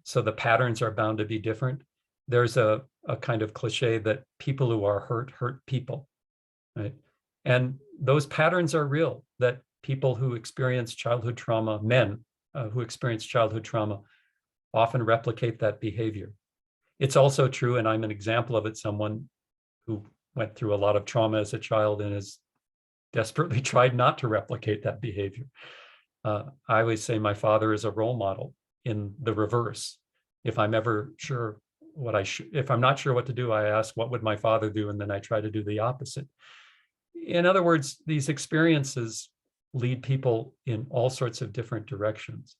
so the patterns are bound to be different. There's a kind of cliche that people who are hurt people, right? And those patterns are real, that people who experience childhood trauma, men who experience childhood trauma, often replicate that behavior. It's also true, and I'm an example of it, someone who went through a lot of trauma as a child and has desperately tried not to replicate that behavior. I always say my father is a role model in the reverse. If I'm ever sure if I'm not sure what to do, I ask, what would my father do? And then I try to do the opposite. In other words, these experiences lead people in all sorts of different directions.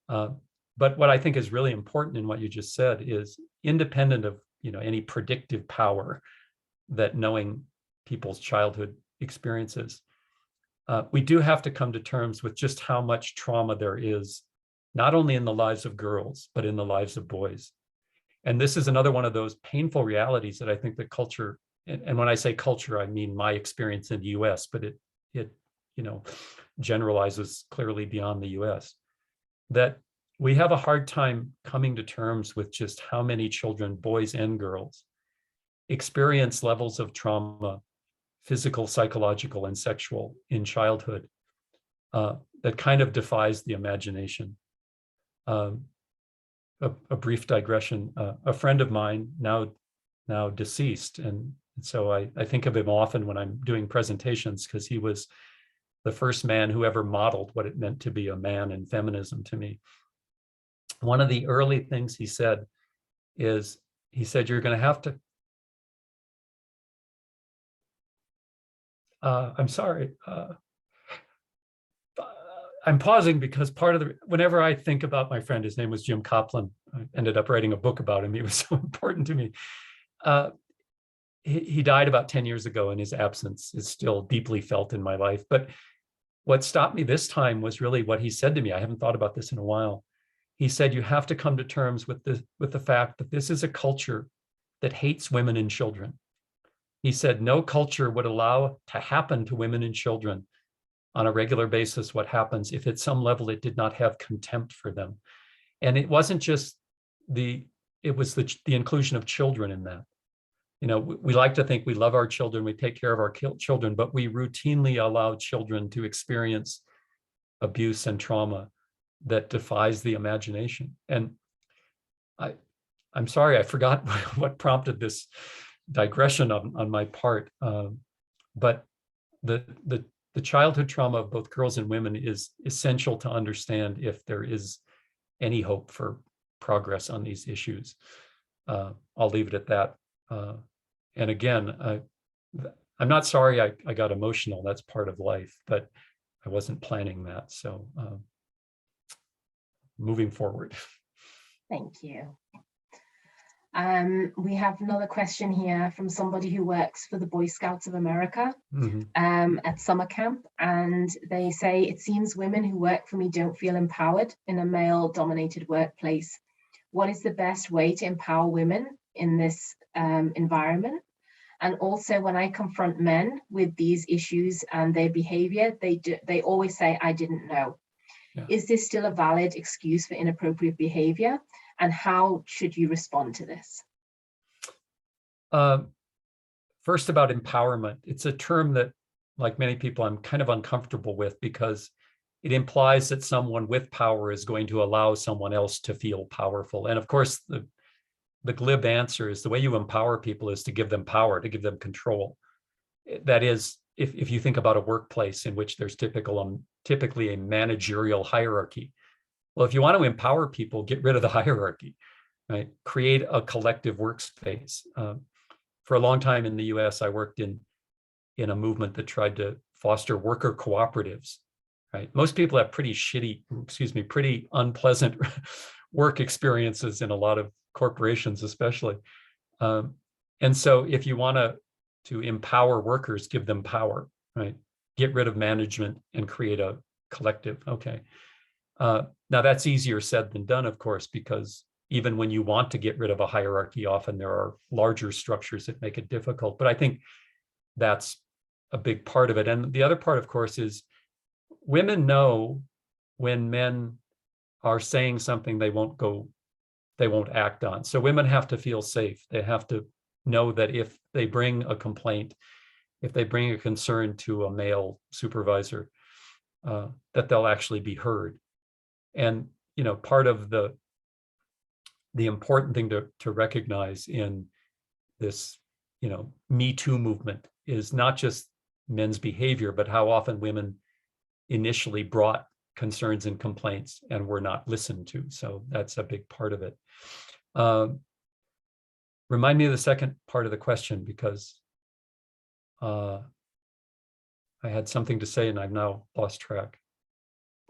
But what I think is really important in what you just said is independent of any predictive power that knowing people's childhood experiences, we do have to come to terms with just how much trauma there is, not only in the lives of girls, but in the lives of boys. And this is another one of those painful realities that I think the culture, and when I say culture, I mean my experience in the US, but it generalizes clearly beyond the US, that we have a hard time coming to terms with just how many children, boys and girls, experience levels of trauma, physical, psychological, and sexual in childhood that kind of defies the imagination. a brief digression. A friend of mine, now deceased, and so I think of him often when I'm doing presentations, because he was the first man who ever modeled what it meant to be a man in feminism to me. One of the early things he said is, he said, you're going to have to, I'm sorry, I'm pausing because whenever I think about my friend, his name was Jim Copland. I ended up writing a book about him. He was so important to me. He died about 10 years ago, and his absence is still deeply felt in my life. But what stopped me this time was really what he said to me. I haven't thought about this in a while. He said, you have to come to terms with the fact that this is a culture that hates women and children. He said, no culture would allow to happen to women and children on a regular basis what happens if at some level it did not have contempt for them. And it wasn't just it was the inclusion of children in that. You know, we like to think we love our children, we take care of our children, but we routinely allow children to experience abuse and trauma that defies the imagination. And I'm sorry, I forgot what prompted this digression on my part. But the childhood trauma of both girls and women is essential to understand if there is any hope for progress on these issues. I'll leave it at that. And again, I'm not sorry I got emotional. That's part of life, but I wasn't planning that. So moving forward. Thank you. We have another question here from somebody who works for the Boy Scouts of America at summer camp. And they say, it seems women who work for me don't feel empowered in a male-dominated workplace. What is the best way to empower women in this environment? And also, when I confront men with these issues and their behavior, they always say, I didn't know. Yeah. Is this still a valid excuse for inappropriate behavior? And how should you respond to this? First, about empowerment. It's a term that, like many people, I'm kind of uncomfortable with, because it implies that someone with power is going to allow someone else to feel powerful. And of course, the glib answer is the way you empower people is to give them power, to give them control. That is, if you think about a workplace in which there's typically a managerial hierarchy. Well, if you want to empower people, get rid of the hierarchy, right? Create a collective workspace. For a long time in the US, I worked in a movement that tried to foster worker cooperatives, right? Most people have pretty unpleasant work experiences in a lot of corporations, especially. And so if you want to empower workers, give them power, right? Get rid of management and create a collective, okay. Now that's easier said than done, of course, because even when you want to get rid of a hierarchy, often there are larger structures that make it difficult. But I think that's a big part of it. And the other part, of course, is women know when men are saying something they won't act on. So women have to feel safe. They have to know that if they bring a complaint, if they bring a concern to a male supervisor, that they'll actually be heard. And, you know, part of the important thing to recognize in this, you know, Me Too movement is not just men's behavior, but how often women initially brought concerns and complaints and were not listened to. So that's a big part of it. Remind me of the second part of the question, because I had something to say and I've now lost track.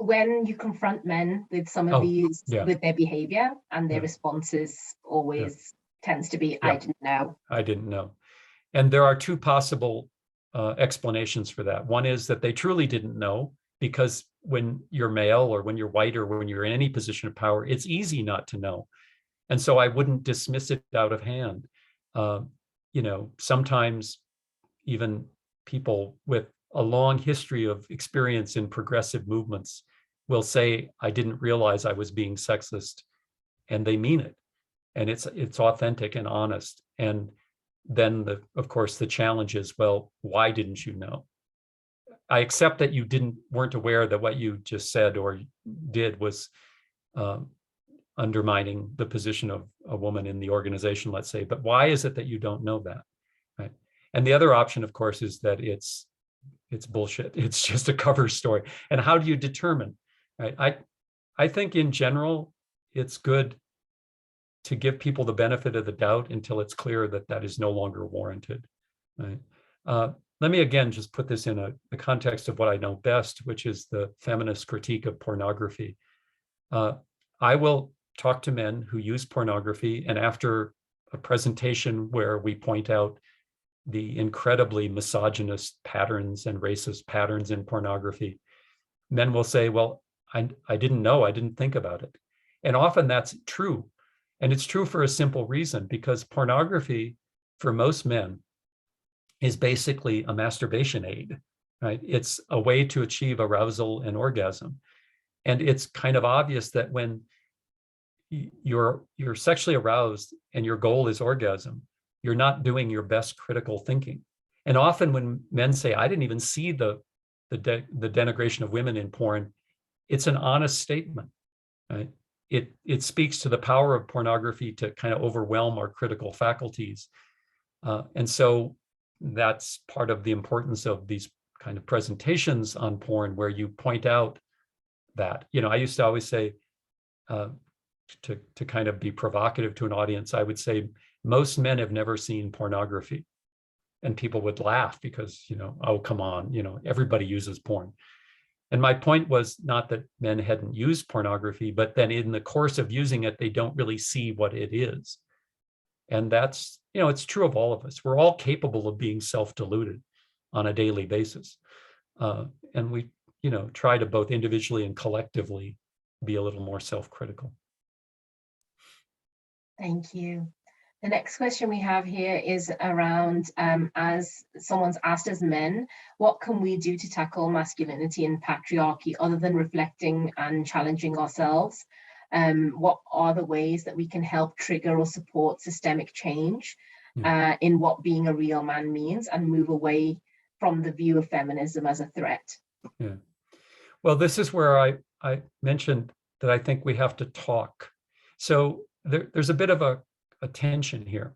When you confront men with some of these, with their behavior, and their responses always tends to be, I didn't know. I didn't know. And there are two possible explanations for that. One is that they truly didn't know, because when you're male or when you're white or when you're in any position of power, it's easy not to know. And so I wouldn't dismiss it out of hand. You know, sometimes even people with a long history of experience in progressive movements will say, I didn't realize I was being sexist, and they mean it. And it's authentic and honest. And then of course the challenge is, well, why didn't you know? I accept that you weren't aware that what you just said or did was undermining the position of a woman in the organization, let's say. But why is it that you don't know that, right? And the other option, of course, is that it's bullshit. It's just a cover story. And how do you determine, right? I think in general, it's good to give people the benefit of the doubt until it's clear that that is no longer warranted, right? Let me again just put this in the context of what I know best, which is the feminist critique of pornography. I will talk to men who use pornography, and after a presentation where we point out the incredibly misogynist patterns and racist patterns in pornography, men will say, well, I didn't know, I didn't think about it. And often that's true. And it's true for a simple reason, because pornography for most men is basically a masturbation aid, right? It's a way to achieve arousal and orgasm. And it's kind of obvious that when you're sexually aroused and your goal is orgasm, you're not doing your best critical thinking. And often when men say, I didn't even see the denigration of women in porn, it's an honest statement, right? It speaks to the power of pornography to kind of overwhelm our critical faculties. And so that's part of the importance of these kind of presentations on porn, where you point out that, I used to always say, to kind of be provocative to an audience, I would say, most men have never seen pornography. And people would laugh because, oh, come on, everybody uses porn. And my point was not that men hadn't used pornography, but then in the course of using it, they don't really see what it is. And that's, it's true of all of us. We're all capable of being self-deluded on a daily basis. And we, try to both individually and collectively be a little more self-critical. Thank you. The next question we have here is around, as someone's asked as men, what can we do to tackle masculinity and patriarchy other than reflecting and challenging ourselves? What are the ways that we can help trigger or support systemic change in what being a real man means, and move away from the view of feminism as a threat? Yeah. Well, this is where I mentioned that I think we have to talk. So there's a bit of a tension here.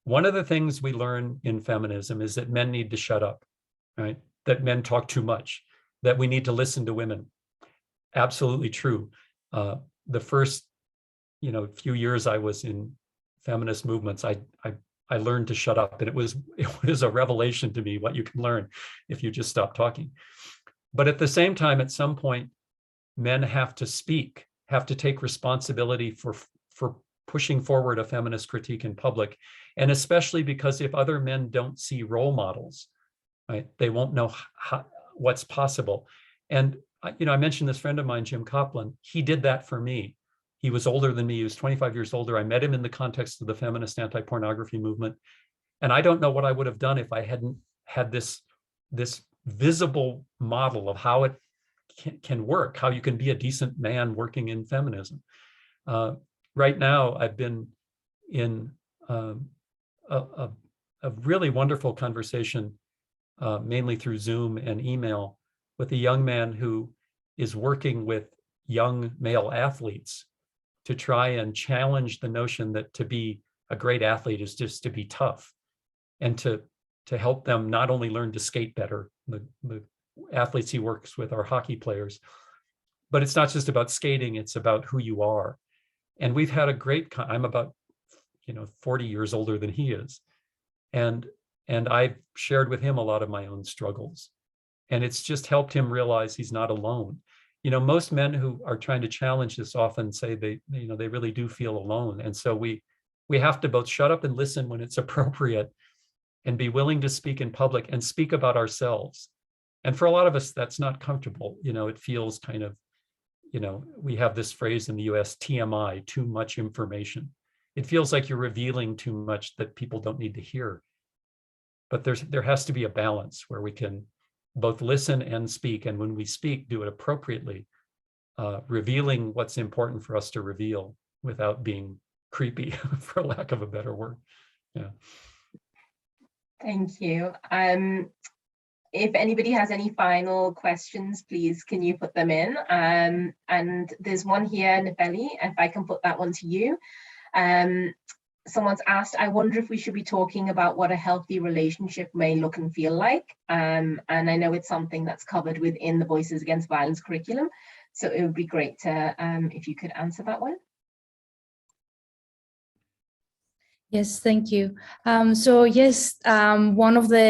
One of the things we learn in feminism is that men need to shut up, right? That men talk too much, that we need to listen to women. Absolutely true. The first, few years I was in feminist movements, I learned to shut up, and it was a revelation to me what you can learn if you just stop talking. But at the same time, at some point, men have to speak, have to take responsibility for pushing forward a feminist critique in public. And especially because if other men don't see role models, right, they won't know what's possible. And, I mentioned this friend of mine, Jim Copland. He did that for me. He was older than me. He was 25 years older. I met him in the context of the feminist anti-pornography movement. And I don't know what I would have done if I hadn't had this visible model of how it can work, how you can be a decent man working in feminism. Right now, I've been in a really wonderful conversation, mainly through Zoom and email, with a young man who is working with young male athletes to try and challenge the notion that to be a great athlete is just to be tough, and to help them not only learn to skate better. The athletes he works with are hockey players, but it's not just about skating, it's about who you are. And we've had a great, I'm about, 40 years older than he is. And I've shared with him a lot of my own struggles. And it's just helped him realize he's not alone. Most men who are trying to challenge this often say they really do feel alone. And so we have to both shut up and listen when it's appropriate, and be willing to speak in public and speak about ourselves. And for a lot of us, that's not comfortable. It feels kind of, we have this phrase in the US, TMI, too much information. It feels like you're revealing too much that people don't need to hear. But there has to be a balance where we can both listen and speak. And when we speak, do it appropriately, revealing what's important for us to reveal without being creepy, for lack of a better word. Yeah. Thank you. if anybody has any final questions, please can you put them in? And there's one here, Nefeli, if I can put that one to you. Someone's asked, I wonder if we should be talking about what a healthy relationship may look and feel like. And I know it's something that's covered within the Voices Against Violence curriculum. So it would be great to, if you could answer that one. Yes, thank you. So yes, one of the,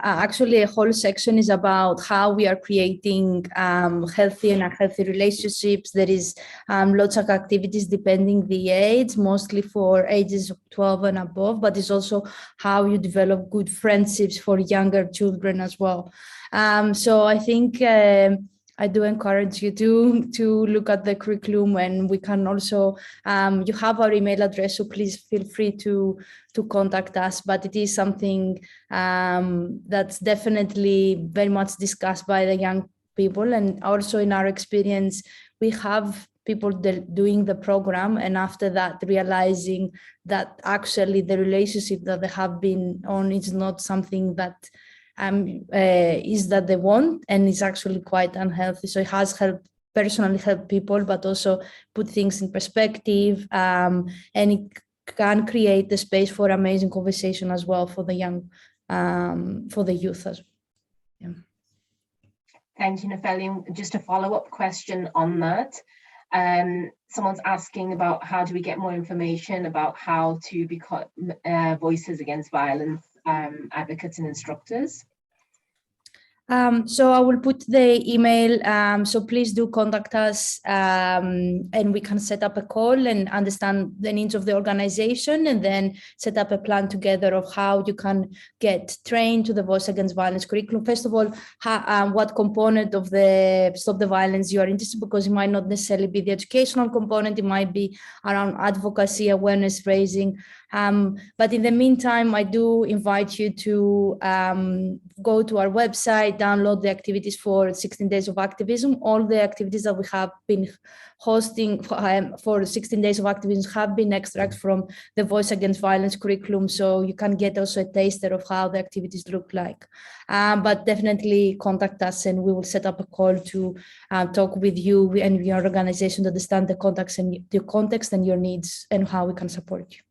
actually a whole section is about how we are creating healthy and unhealthy relationships. There is lots of activities depending the age, mostly for ages 12 and above, but it's also how you develop good friendships for younger children as well. So I think I do encourage you to look at the curriculum, and we can also, you have our email address, so please feel free to contact us. But it is something that's definitely very much discussed by the young people. And also in our experience, we have people doing the program, and after that realizing that actually the relationship that they have been on is not something that is that they want, and it's actually quite unhealthy. So it has personally helped people, but also put things in perspective, and it can create the space for amazing conversation as well for the young, for the youth as well. Yeah. Thank you, Nefeli. Just a follow-up question on that. Someone's asking about how do we get more information about how to become Voices Against Violence advocates and instructors. So I will put the email, so please do contact us, and we can set up a call and understand the needs of the organization, and then set up a plan together of how you can get trained to the Voice Against Violence curriculum. First of all, what component of the Stop the Violence you are interested, because it might not necessarily be the educational component, it might be around advocacy, awareness raising. But in the meantime, I do invite you to go to our website, download the activities for 16 days of activism. All the activities that we have been hosting for 16 days of activism have been extracts from the Voice Against Violence curriculum. So you can get also a taster of how the activities look like. But definitely contact us, and we will set up a call to talk with you and your organization to understand the context and your needs and how we can support you.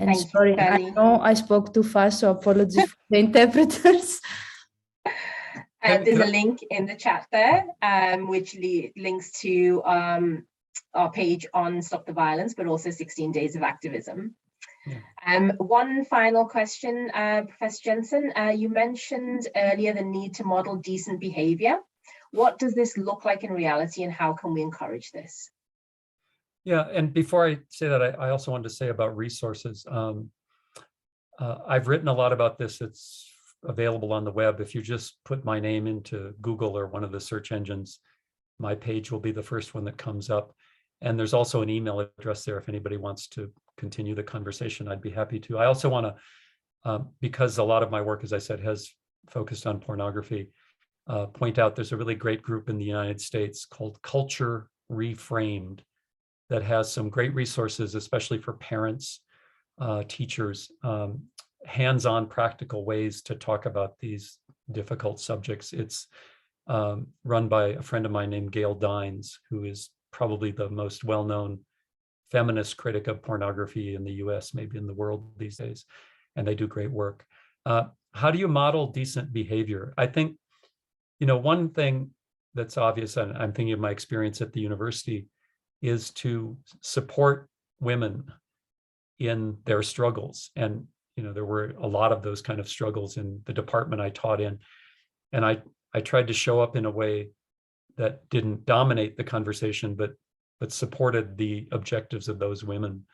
And Thank sorry, you, I know I spoke too fast, so apologies for the interpreters. There's a link in the chat there, which links to our page on Stop the Violence, but also 16 Days of Activism. Yeah. One final question, Professor Jensen. You mentioned earlier the need to model decent behavior. What does this look like in reality, and how can we encourage this? Yeah, and before I say that, I also wanted to say about resources. I've written a lot about this. It's available on the web. If you just put my name into Google or one of the search engines, my page will be the first one that comes up. And there's also an email address there if anybody wants to continue the conversation. I'd be happy to. I also want to, because a lot of my work, as I said, has focused on pornography, point out there's a really great group in the United States called Culture Reframed, that has some great resources, especially for parents, teachers, hands-on practical ways to talk about these difficult subjects. It's run by a friend of mine named Gail Dines, who is probably the most well-known feminist critic of pornography in the US, maybe in the world these days, and they do great work. How do you model decent behavior? I think, one thing that's obvious, and I'm thinking of my experience at the university, is to support women in their struggles. And, there were a lot of those kind of struggles in the department I taught in. And I tried to show up in a way that didn't dominate the conversation, but supported the objectives of those women.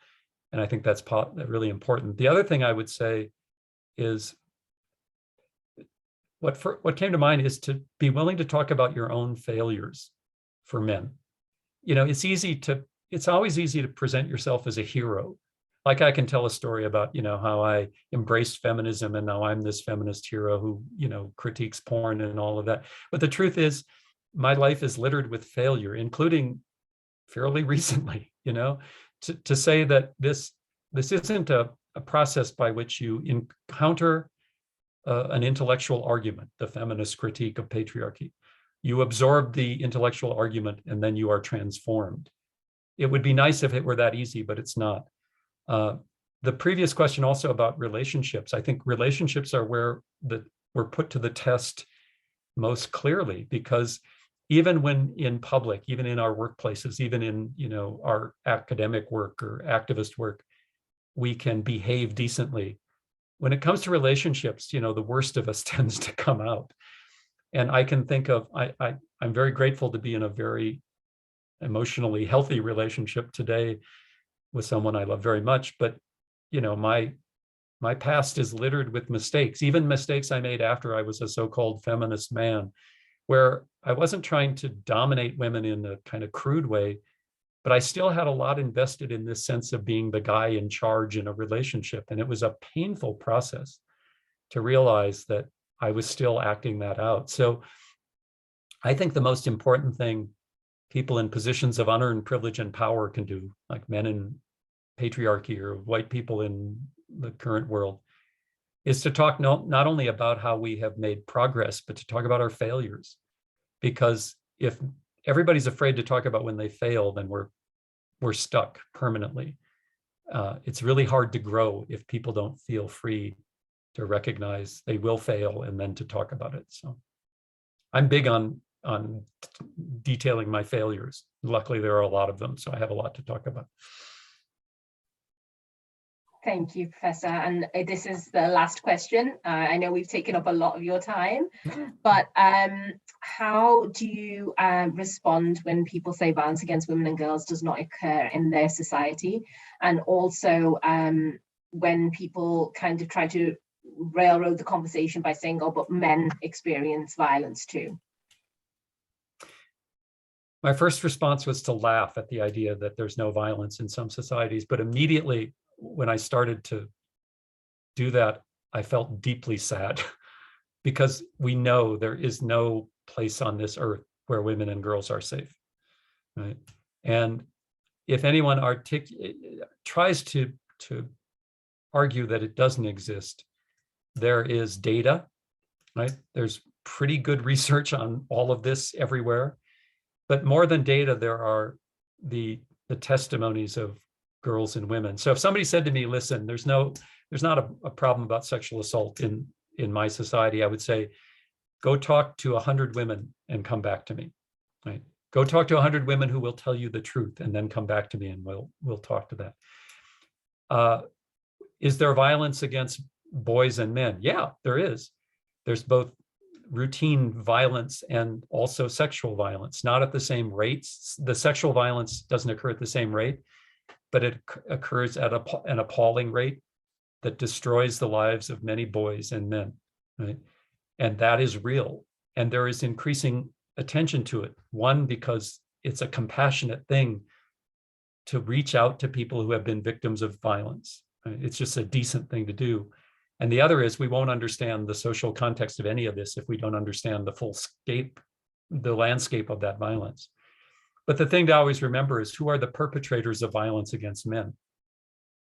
And I think that's really important. The other thing I would say is, what came to mind is to be willing to talk about your own failures for men. It's always easy to present yourself as a hero. Like I can tell a story about, how I embraced feminism and now I'm this feminist hero who, critiques porn and all of that. But the truth is, my life is littered with failure, including fairly recently, to say that this isn't a a process by which you encounter an intellectual argument, the feminist critique of patriarchy. You absorb the intellectual argument and then you are transformed. It would be nice if it were that easy, but it's not. The previous question also about relationships, I think relationships are where we're put to the test most clearly, because even when in public, even in our workplaces, even in our academic work or activist work, we can behave decently. When it comes to relationships, the worst of us tends to come out. And I can think of, I'm very grateful to be in a very emotionally healthy relationship today with someone I love very much. But, my past is littered with mistakes, even mistakes I made after I was a so-called feminist man, where I wasn't trying to dominate women in a kind of crude way, but I still had a lot invested in this sense of being the guy in charge in a relationship. And it was a painful process to realize that I was still acting that out. So I think the most important thing people in positions of unearned privilege and power can do, like men in patriarchy or white people in the current world, is to talk not only about how we have made progress, but to talk about our failures. Because if everybody's afraid to talk about when they fail, then we're stuck permanently. It's really hard to grow if people don't feel free to recognize they will fail and then to talk about it. So I'm big on detailing my failures. Luckily, there are a lot of them, so I have a lot to talk about. Thank you, Professor. And this is the last question. I know we've taken up a lot of your time, but how do you respond when people say violence against women and girls does not occur in their society? And also when people kind of try to railroad the conversation by saying, oh, but men experience violence too? My first response was to laugh at the idea that there's no violence in some societies, but immediately when I started to do that, I felt deeply sad because we know there is no place on this earth where women and girls are safe, right? And if anyone tries to argue that it doesn't exist, there is data, right? There's pretty good research on all of this everywhere, but more than data, there are the testimonies of girls and women. So if somebody said to me, listen, there's not a problem about sexual assault in my society, I would say, go talk to 100 women and come back to me, right? Go talk to 100 women who will tell you the truth and then come back to me and we'll talk to that. Is there violence against boys and men? Yeah, there is. There's both routine violence and also sexual violence, not at the same rates. The sexual violence doesn't occur at the same rate, but it occurs at an appalling rate that destroys the lives of many boys and men, right? And that is real. And there is increasing attention to it. One, because it's a compassionate thing to reach out to people who have been victims of violence. Right? It's just a decent thing to do. And the other is we won't understand the social context of any of this if we don't understand the landscape of that violence. But the thing to always remember is who are the perpetrators of violence against men?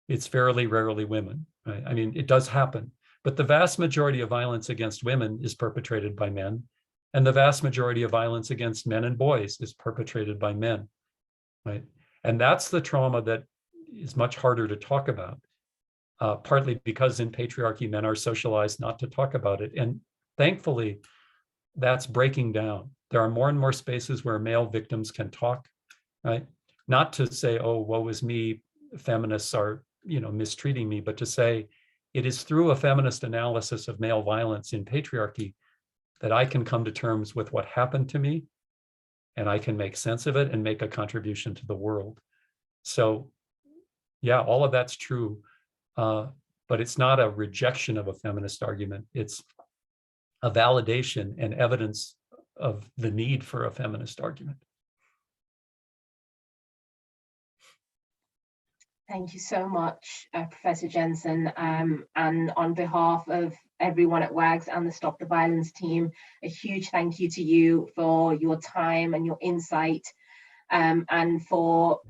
It's fairly rarely women, right? I mean, it does happen, but the vast majority of violence against women is perpetrated by men, and the vast majority of violence against men and boys is perpetrated by men, right? And that's the trauma that is much harder to talk about, partly because in patriarchy, men are socialized not to talk about it. And thankfully, that's breaking down. There are more and more spaces where male victims can talk, right? Not to say, oh, woe is me, feminists are, mistreating me, but to say it is through a feminist analysis of male violence in patriarchy that I can come to terms with what happened to me, and I can make sense of it and make a contribution to the world. So yeah, all of that's true, but it's not a rejection of a feminist argument. It's a validation and evidence of the need for a feminist argument. Thank you so much, Professor Jensen. And on behalf of everyone at WAGGGS and the Stop the Violence team, a huge thank you to you for your time and your insight, and for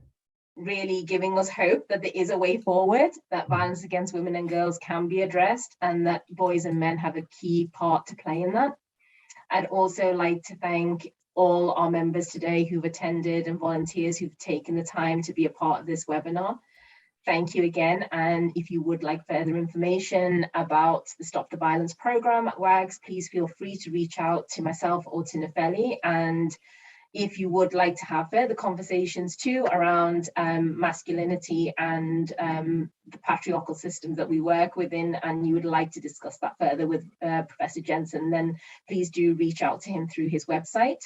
really giving us hope that there is a way forward, that violence against women and girls can be addressed, and that boys and men have a key part to play in that. I'd also like to thank all our members today who've attended and volunteers who've taken the time to be a part of this webinar. Thank you again. And if you would like further information about the Stop the Violence program at WAGGGS, please feel free to reach out to myself or to Nefeli. And if you would like to have further conversations too around masculinity and the patriarchal systems that we work within, and you would like to discuss that further with Professor Jensen, then please do reach out to him through his website.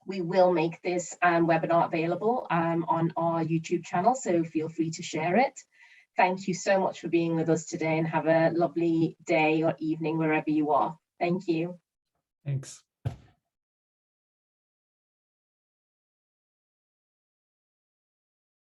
We will make this webinar available on our YouTube channel, so feel free to share it. Thank you so much for being with us today, and have a lovely day or evening wherever you are. Thank you. Thanks.